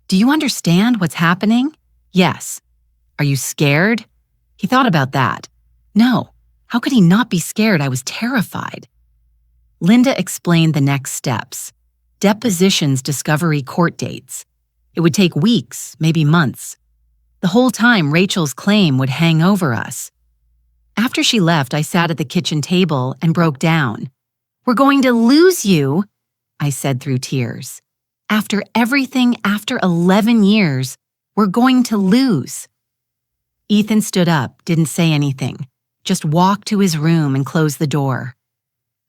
"do you understand what's happening?" "Yes." "Are you scared?" He thought about that. "No. How could he not be scared? I was terrified." Linda explained the next steps. Depositions, discovery, court dates. It would take weeks, maybe months. The whole time, Rachel's claim would hang over us. After she left, I sat at the kitchen table and broke down. "We're going to lose you," I said through tears. "After everything, after 11 years, we're going to lose." Ethan stood up, didn't say anything, just walked to his room and closed the door.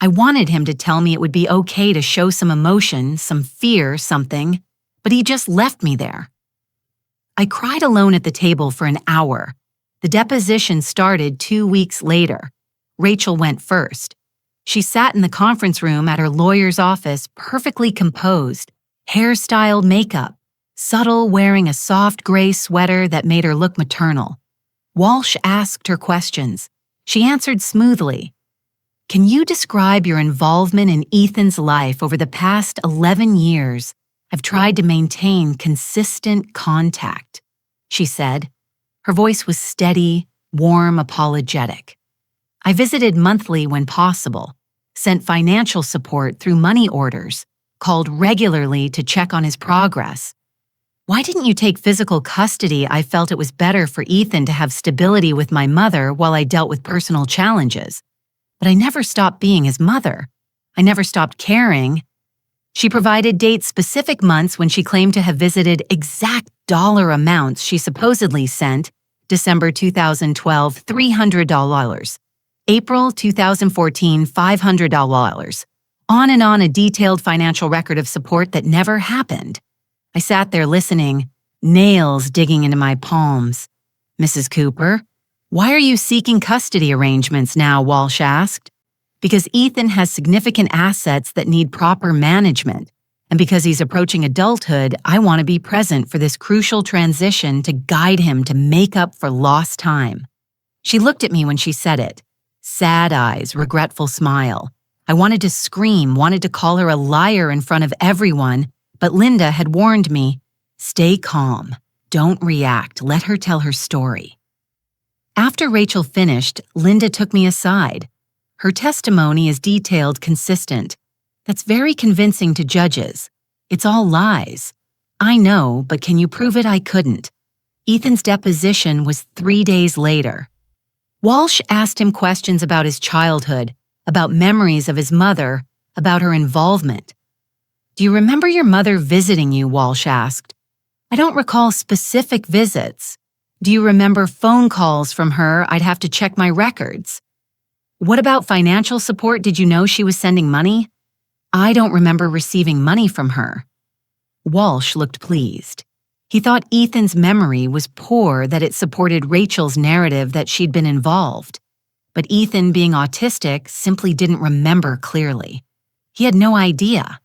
I wanted him to tell me it would be okay to show some emotion, some fear, something, but he just left me there. I cried alone at the table for an hour. The deposition started 2 weeks later. Rachel went first. She sat in the conference room at her lawyer's office, perfectly composed, hairstyled, makeup, subtle, wearing a soft gray sweater that made her look maternal. Walsh asked her questions. She answered smoothly. "Can you describe your involvement in Ethan's life over the past 11 years? I've tried to maintain consistent contact," she said. Her voice was steady, warm, apologetic. "I visited monthly when possible, sent financial support through money orders, called regularly to check on his progress. Why didn't you take physical custody? I felt it was better for Ethan to have stability with my mother while I dealt with personal challenges. But I never stopped being his mother. I never stopped caring." She provided date-specific months when she claimed to have visited, exact dollar amounts she supposedly sent: December 2012, $300, April 2014, $500, On and on, a detailed financial record of support that never happened. I sat there listening, nails digging into my palms. "Mrs. Cooper, why are you seeking custody arrangements now?" Walsh asked. "Because Ethan has significant assets that need proper management, and because he's approaching adulthood, I want to be present for this crucial transition to guide him to make up for lost time." She looked at me when she said it. Sad eyes, regretful smile. I wanted to scream, wanted to call her a liar in front of everyone, but Linda had warned me, "Stay calm. Don't react. Let her tell her story." After Rachel finished, Linda took me aside. Her testimony is detailed, consistent. That's very convincing to judges. It's all lies. I know, but can you prove it? I couldn't. Ethan's deposition was 3 days later. Walsh asked him questions about his childhood, about memories of his mother, about her involvement. "Do you remember your mother visiting you?" Walsh asked. "I don't recall specific visits. Do you remember phone calls from her? I'd have to check my records." "What about financial support? Did you know she was sending money?" "I don't remember receiving money from her." Walsh looked pleased. He thought Ethan's memory was poor, that it supported Rachel's narrative that she'd been involved. But Ethan, being autistic, simply didn't remember clearly. He had no idea.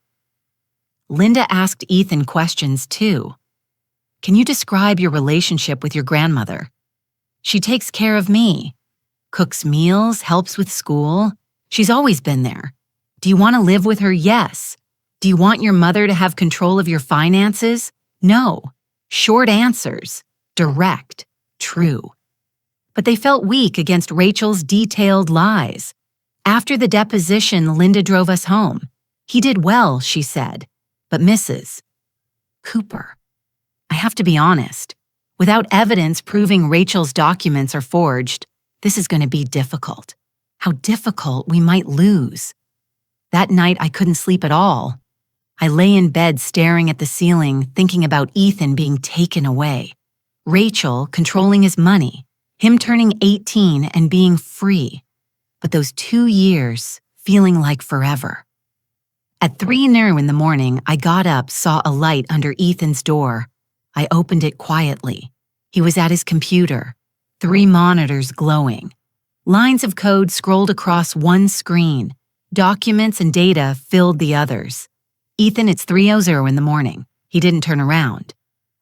Linda asked Ethan questions too. "Can you describe your relationship with your grandmother?" "She takes care of me. Cooks meals, helps with school. She's always been there." "Do you want to live with her?" "Yes." "Do you want your mother to have control of your finances?" "No." Short answers. Direct. True. But they felt weak against Rachel's detailed lies. After the deposition, Linda drove us home. "He did well," she said. "But Mrs. Cooper, I have to be honest. Without evidence proving Rachel's documents are forged, this is going to be difficult. How difficult we might lose." That night, I couldn't sleep at all. I lay in bed staring at the ceiling, thinking about Ethan being taken away, Rachel controlling his money, him turning 18 and being free. But those 2 years feeling like forever. At 3:00 in the morning, I got up, saw a light under Ethan's door. I opened it quietly. He was at his computer, 3 monitors glowing. Lines of code scrolled across one screen. Documents and data filled the others. "Ethan, it's 3:00 in the morning." He didn't turn around.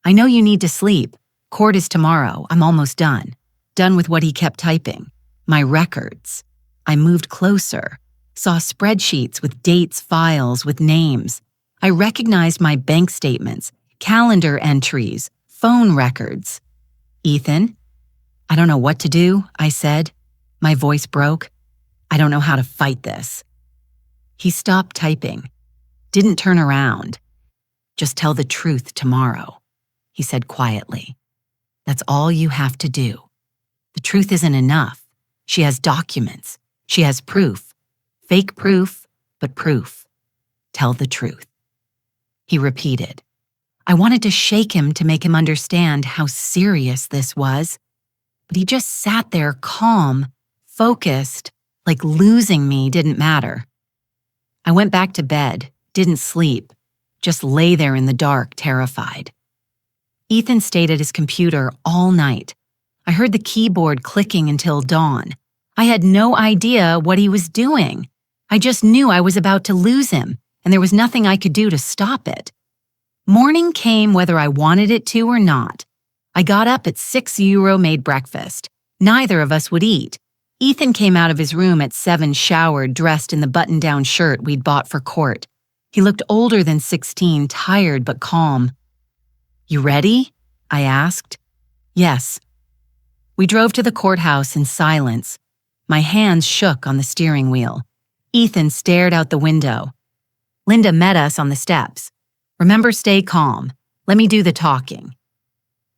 "I know you need to sleep. Court is tomorrow. I'm almost done." Done with what he kept typing. My records. I moved closer, saw spreadsheets with dates, files with names. I recognized my bank statements, calendar entries, phone records. "Ethan, I don't know what to do," I said. My voice broke. "I don't know how to fight this." He stopped typing. Didn't turn around. "Just tell the truth tomorrow," he said quietly. "That's all you have to do. The truth isn't enough. She has documents. She has proof. Fake proof, but proof. Tell the truth." He repeated. I wanted to shake him to make him understand how serious this was, but he just sat there calm, focused, like losing me didn't matter. I went back to bed. Didn't sleep, just lay there in the dark, terrified. Ethan stayed at his computer all night. I heard the keyboard clicking until dawn. I had no idea what he was doing. I just knew I was about to lose him, and there was nothing I could do to stop it. Morning came whether I wanted it to or not. I got up at €6, made breakfast. Neither of us would eat. Ethan came out of his room at 7, showered, dressed in the button-down shirt we'd bought for court. He looked older than 16, tired but calm. "You ready?" I asked. "Yes." We drove to the courthouse in silence. My hands shook on the steering wheel. Ethan stared out the window. Linda met us on the steps. "Remember, stay calm. Let me do the talking."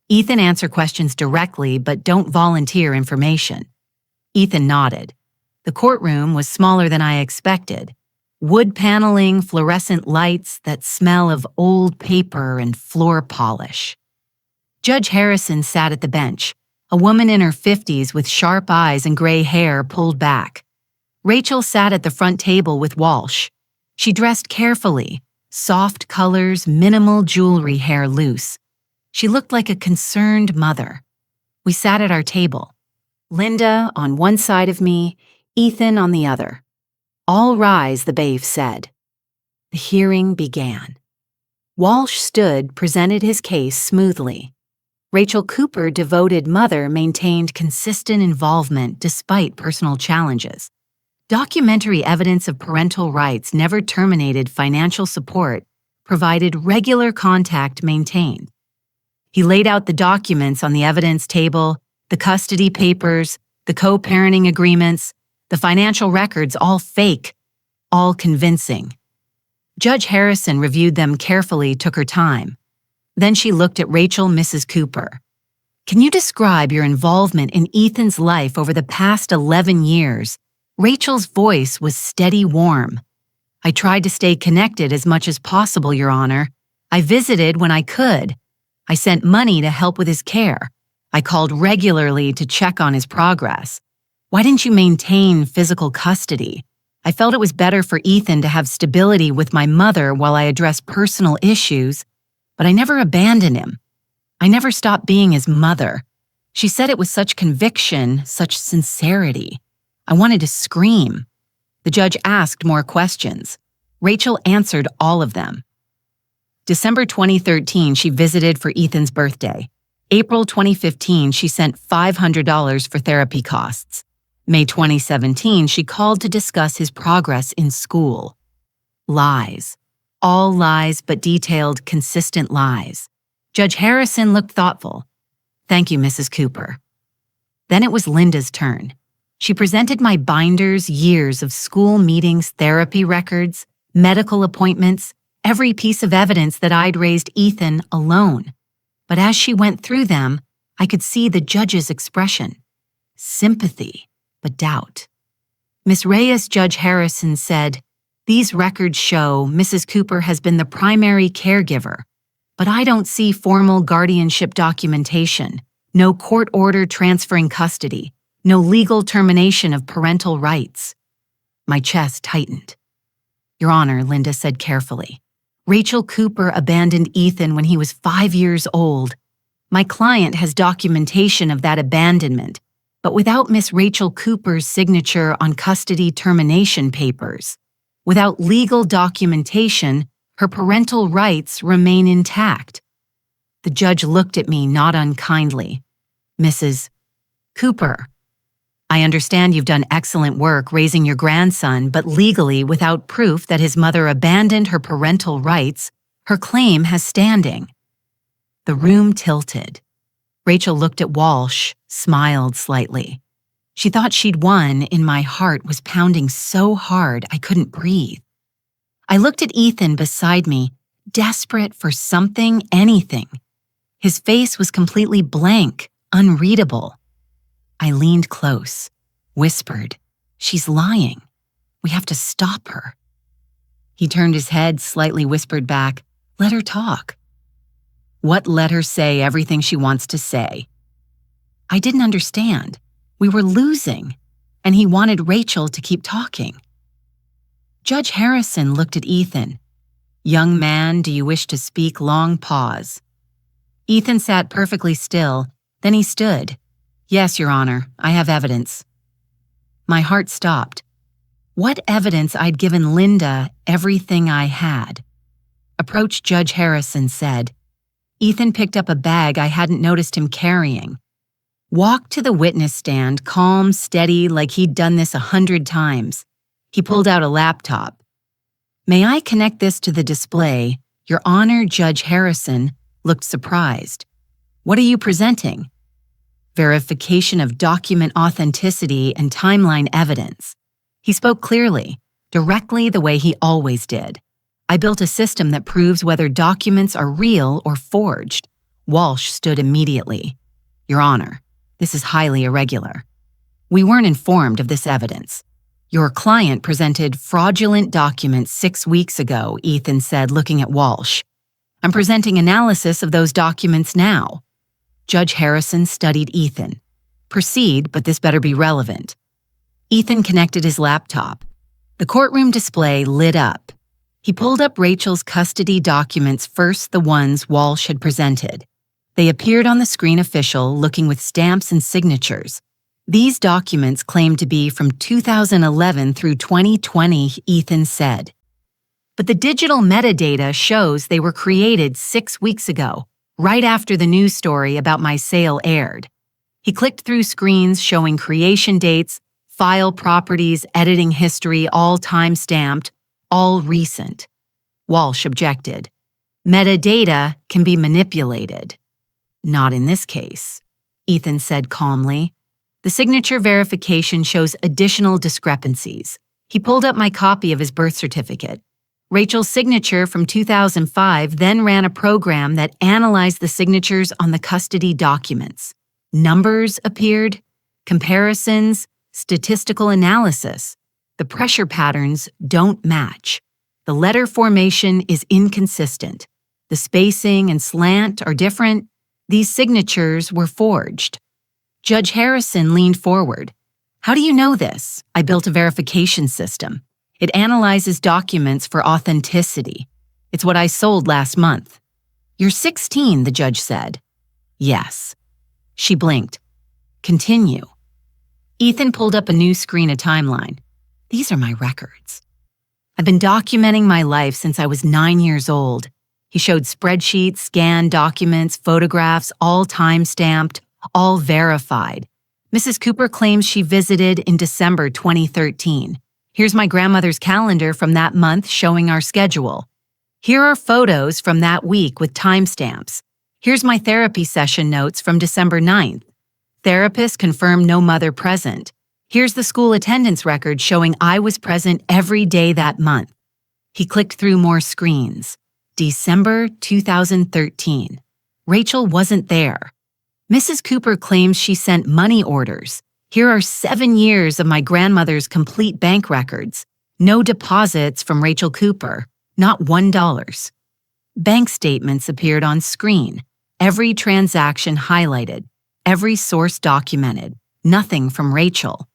"Ethan, answer questions directly, but don't volunteer information." Ethan nodded. The courtroom was smaller than I expected. Wood paneling, fluorescent lights, that smell of old paper and floor polish. Judge Harrison sat at the bench, a woman in her 50s with sharp eyes and gray hair pulled back. Rachel sat at the front table with Walsh. She dressed carefully, soft colors, minimal jewelry, hair loose. She looked like a concerned mother. We sat at our table. Linda on one side of me, Ethan on the other. "All rise," the bailiff said. The hearing began. Walsh stood, presented his case smoothly. Rachel Cooper, devoted mother, maintained consistent involvement despite personal challenges. Documentary evidence of parental rights never terminated financial support, provided regular contact maintained. He laid out the documents on the evidence table, the custody papers, the co-parenting agreements, the financial records, all fake, all convincing. Judge Harrison reviewed them carefully, took her time. Then she looked at Rachel, Mrs. Cooper. "Can you describe your involvement in Ethan's life over the past 11 years? Rachel's voice was steady, warm. "I tried to stay connected as much as possible, Your Honor. I visited when I could. I sent money to help with his care. I called regularly to check on his progress. Why didn't you maintain physical custody? I felt it was better for Ethan to have stability with my mother while I addressed personal issues, but I never abandoned him. I never stopped being his mother." She said it with such conviction, such sincerity. I wanted to scream. The judge asked more questions. Rachel answered all of them. December 2013, she visited for Ethan's birthday. April 2015, she sent $500 for therapy costs. May 2017, she called to discuss his progress in school. Lies. All lies, but detailed, consistent lies. Judge Harrison looked thoughtful. "Thank you, Mrs. Cooper." Then it was Linda's turn. She presented my binders, years of school meetings, therapy records, medical appointments, every piece of evidence that I'd raised Ethan alone. But as she went through them, I could see the judge's expression. Sympathy, but doubt. Miss Reyes, Judge Harrison said, "These records show Mrs. Cooper has been the primary caregiver, but I don't see formal guardianship documentation, no court order transferring custody, no legal termination of parental rights." My chest tightened. "Your Honor," Linda said carefully, "Rachel Cooper abandoned Ethan when he was 5 years old. My client has documentation of that abandonment, but without Miss Rachel Cooper's signature on custody termination papers, without legal documentation, her parental rights remain intact." The judge looked at me not unkindly. "Mrs. Cooper, I understand you've done excellent work raising your grandson, but legally, without proof that his mother abandoned her parental rights, her claim has standing." The room tilted. Rachel looked at Walsh, smiled slightly. She thought she'd won, and my heart was pounding so hard I couldn't breathe. I looked at Ethan beside me, desperate for something, anything. His face was completely blank, unreadable. I leaned close, whispered, "She's lying. We have to stop her." He turned his head, slightly whispered back, "Let her talk." What let her say everything she wants to say? I didn't understand. We were losing, and he wanted Rachel to keep talking. Judge Harrison looked at Ethan. "Young man, do you wish to speak?" Long pause. Ethan sat perfectly still, then he stood. "Yes, Your Honor, I have evidence." My heart stopped. What evidence? I'd given Linda everything I had. Approached Judge Harrison, said. Ethan picked up a bag I hadn't noticed him carrying. Walked to the witness stand, calm, steady, like he'd done this 100 times. He pulled out a laptop. "May I connect this to the display?" Your Honor, Judge Harrison looked surprised. "What are you presenting?" Verification of document authenticity and timeline evidence. He spoke clearly, directly the way he always did. I built a system that proves whether documents are real or forged. Walsh stood immediately. "Your Honor, this is highly irregular. We weren't informed of this evidence. Your client presented fraudulent documents 6 weeks ago," Ethan said, looking at Walsh. "I'm presenting analysis of those documents now." Judge Harrison studied Ethan. "Proceed, but this better be relevant." Ethan connected his laptop. The courtroom display lit up. He pulled up Rachel's custody documents, first the ones Walsh had presented. They appeared on the screen official, looking with stamps and signatures. These documents claimed to be from 2011 through 2020, Ethan said. But the digital metadata shows they were created 6 weeks ago, right after the news story about my sale aired. He clicked through screens showing creation dates, file properties, editing history, all time-stamped, all recent. Walsh objected. Metadata can be manipulated. Not in this case, Ethan said calmly. The signature verification shows additional discrepancies. He pulled up my copy of his birth certificate. Rachel's signature from 2005 then ran a program that analyzed the signatures on the custody documents. Numbers appeared, comparisons, statistical analysis. The pressure patterns don't match. The letter formation is inconsistent. The spacing and slant are different. These signatures were forged. Judge Harrison leaned forward. How do you know this? I built a verification system. It analyzes documents for authenticity. It's what I sold last month. You're 16, the judge said. Yes. She blinked. Continue. Ethan pulled up a new screen, a timeline. These are my records. I've been documenting my life since I was 9 years old. He showed spreadsheets, scanned documents, photographs, all time-stamped, all verified. Mrs. Cooper claims she visited in December 2013. Here's my grandmother's calendar from that month showing our schedule. Here are photos from that week with timestamps. Here's my therapy session notes from December 9th. Therapist confirmed no mother present. Here's the school attendance record showing I was present every day that month. He clicked through more screens. December 2013. Rachel wasn't there. Mrs. Cooper claims she sent money orders. Here are 7 years of my grandmother's complete bank records. No deposits from Rachel Cooper. Not $1. Bank statements appeared on screen. Every transaction highlighted. Every source documented. Nothing from Rachel.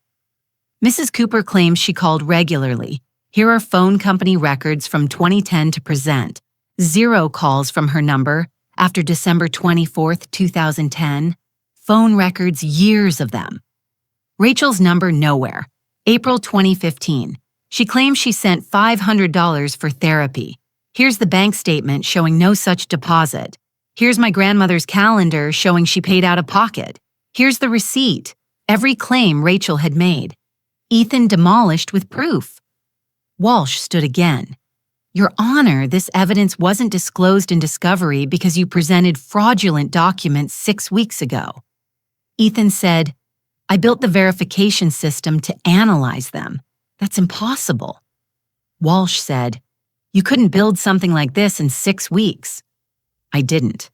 Mrs. Cooper claims she called regularly. Here are phone company records from 2010 to present. 0 calls from her number after December 24, 2010. Phone records, years of them. Rachel's number nowhere. April 2015. She claims she sent $500 for therapy. Here's the bank statement showing no such deposit. Here's my grandmother's calendar showing she paid out of pocket. Here's the receipt. Every claim Rachel had made. Ethan demolished with proof. Walsh stood again. Your Honor, this evidence wasn't disclosed in discovery because you presented fraudulent documents 6 weeks ago. Ethan said, I built the verification system to analyze them. That's impossible. Walsh said, you couldn't build something like this in 6 weeks. I didn't.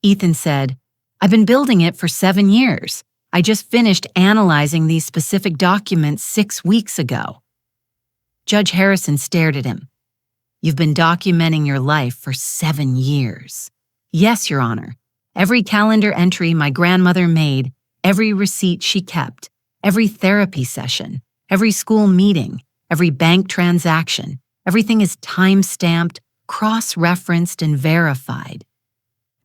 Ethan said, I've been building it for 7 years. I just finished analyzing these specific documents 6 weeks ago. Judge Harrison stared at him. You've been documenting your life for 7 years. Yes, Your Honor. Every calendar entry my grandmother made, every receipt she kept, every therapy session, every school meeting, every bank transaction, everything is time-stamped, cross-referenced, and verified.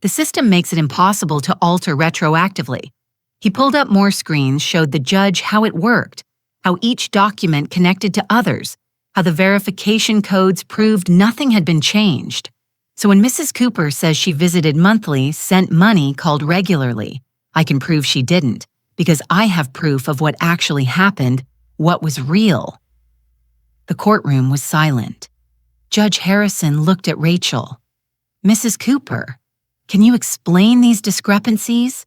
The system makes it impossible to alter retroactively. He pulled up more screens, showed the judge how it worked, how each document connected to others, how the verification codes proved nothing had been changed. So when Mrs. Cooper says she visited monthly, sent money, called regularly, I can prove she didn't, because I have proof of what actually happened, what was real. The courtroom was silent. Judge Harrison looked at Rachel. Mrs. Cooper, can you explain these discrepancies?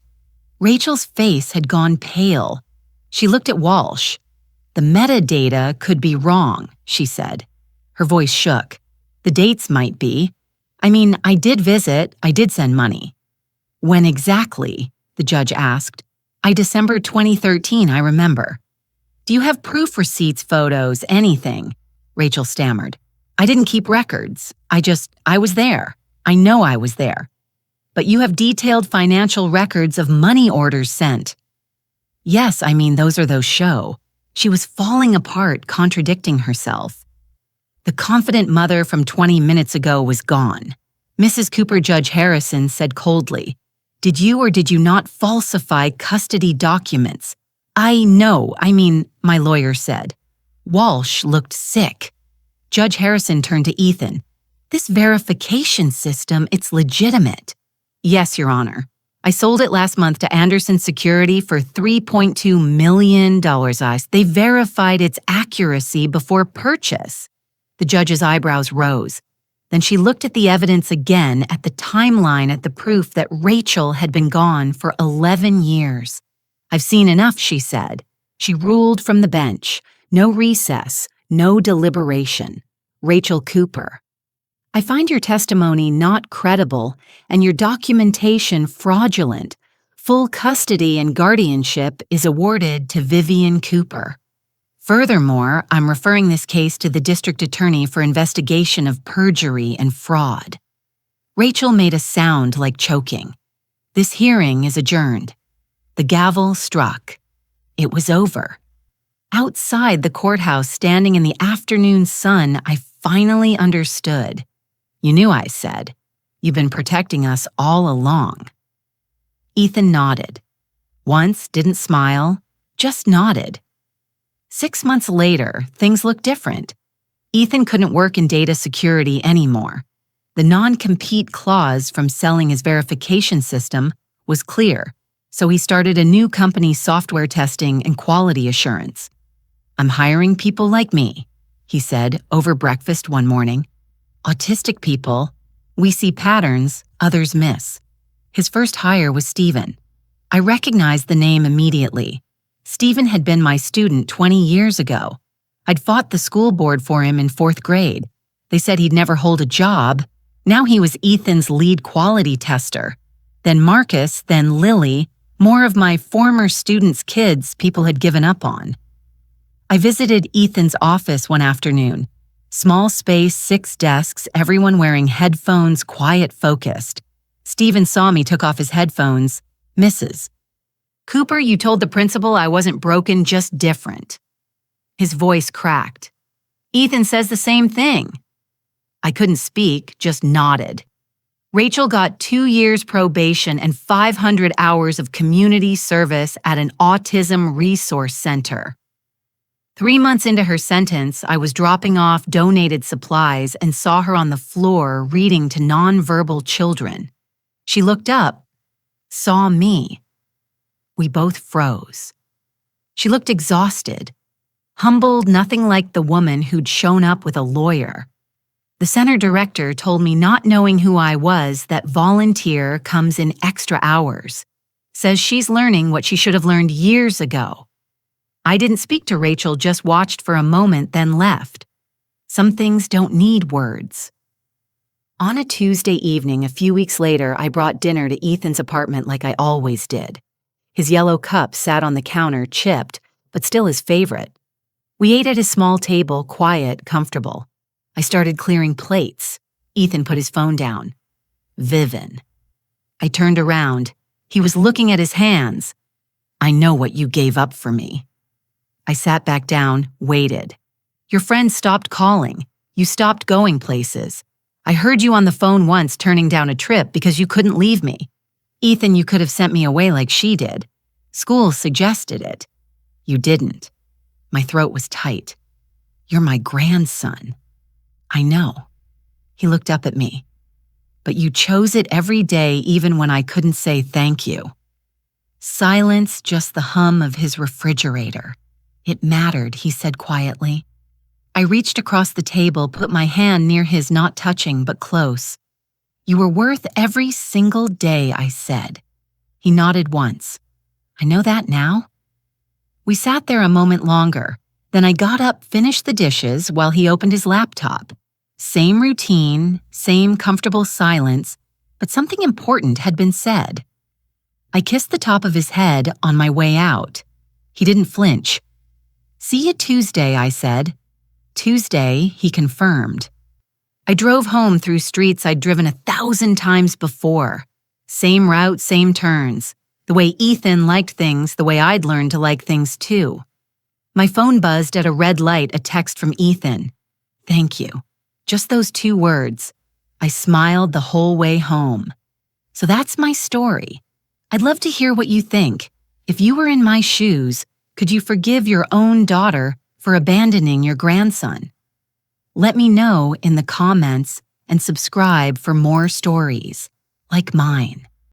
Rachel's face had gone pale. She looked at Walsh. The metadata could be wrong, she said. Her voice shook. The dates might be. I mean, I did visit, I did send money. When exactly? The judge asked. December 2013, I remember. Do you have proof receipts, photos, anything? Rachel stammered. I didn't keep records. I was there. I know I was there. But you have detailed financial records of money orders sent. Yes, I mean, those show. She was falling apart, contradicting herself. The confident mother from 20 minutes ago was gone. Mrs. Cooper, Judge Harrison said coldly, "Did you or did you not falsify custody documents?" My lawyer said. Walsh looked sick. Judge Harrison turned to Ethan. "This verification system, it's legitimate." "Yes, Your Honor. I sold it last month to Anderson Security for $3.2 million. They verified its accuracy before purchase." The judge's eyebrows rose. Then she looked at the evidence again, at the timeline, at the proof that Rachel had been gone for 11 years. "I've seen enough," she said. She ruled from the bench. No recess, no deliberation. Rachel Cooper. "I find your testimony not credible and your documentation fraudulent. Full custody and guardianship is awarded to Vivian Cooper. Furthermore, I'm referring this case to the district attorney for investigation of perjury and fraud." Rachel made a sound like choking. "This hearing is adjourned." The gavel struck. It was over. Outside the courthouse, standing in the afternoon sun, I finally understood. "You knew," I said. "You've been protecting us all along." Ethan nodded. Once, didn't smile, just nodded. 6 months later, things looked different. Ethan couldn't work in data security anymore. The non-compete clause from selling his verification system was clear, so he started a new company software testing and quality assurance. "I'm hiring people like me," he said over breakfast one morning. "Autistic people, we see patterns others miss." His first hire was Stephen. I recognized the name immediately. Stephen had been my student 20 years ago. I'd fought the school board for him in 4th grade. They said he'd never hold a job. Now he was Ethan's lead quality tester. Then Marcus, then Lily, more of my former students' kids people had given up on. I visited Ethan's office one afternoon. Small space, 6 desks, everyone wearing headphones, quiet, focused. Stephen saw me, took off his headphones. "Mrs. Cooper, you told the principal I wasn't broken, just different." His voice cracked. "Ethan says the same thing." I couldn't speak, just nodded. Rachel got 2 years probation and 500 hours of community service at an autism resource center. 3 months into her sentence, I was dropping off donated supplies and saw her on the floor reading to nonverbal children. She looked up, saw me. We both froze. She looked exhausted, humbled, nothing like the woman who'd shown up with a lawyer. The center director told me, not knowing who I was, that volunteer comes in extra hours. Says she's learning what she should have learned years ago. I didn't speak to Rachel, just watched for a moment, then left. Some things don't need words. On a Tuesday evening, a few weeks later, I brought dinner to Ethan's apartment like I always did. His yellow cup sat on the counter, chipped, but still his favorite. We ate at his small table, quiet, comfortable. I started clearing plates. Ethan put his phone down. "Vivian." I turned around. He was looking at his hands. "I know what you gave up for me." I sat back down, waited. "Your friends stopped calling. You stopped going places. I heard you on the phone once turning down a trip because you couldn't leave me. Ethan, you could have sent me away like she did. School suggested it. You didn't." My throat was tight. "You're my grandson." "I know." He looked up at me. "But you chose it every day, even when I couldn't say thank you." Silence, just the hum of his refrigerator. "It mattered," he said quietly. I reached across the table, put my hand near his, not touching, but close. "You were worth every single day," I said. He nodded once. "I know that now." We sat there a moment longer. Then I got up, finished the dishes while he opened his laptop. Same routine, same comfortable silence, but something important had been said. I kissed the top of his head on my way out. He didn't flinch. "See you Tuesday," I said. Tuesday, he confirmed. I drove home through streets I'd driven 1,000 times before. Same route, same turns. The way Ethan liked things, the way I'd learned to like things too. My phone buzzed at a red light, a text from Ethan. Thank you. Just those 2 words. I smiled the whole way home. So that's my story. I'd love to hear what you think. If you were in my shoes, could you forgive your own daughter for abandoning your grandson? Let me know in the comments and subscribe for more stories like mine.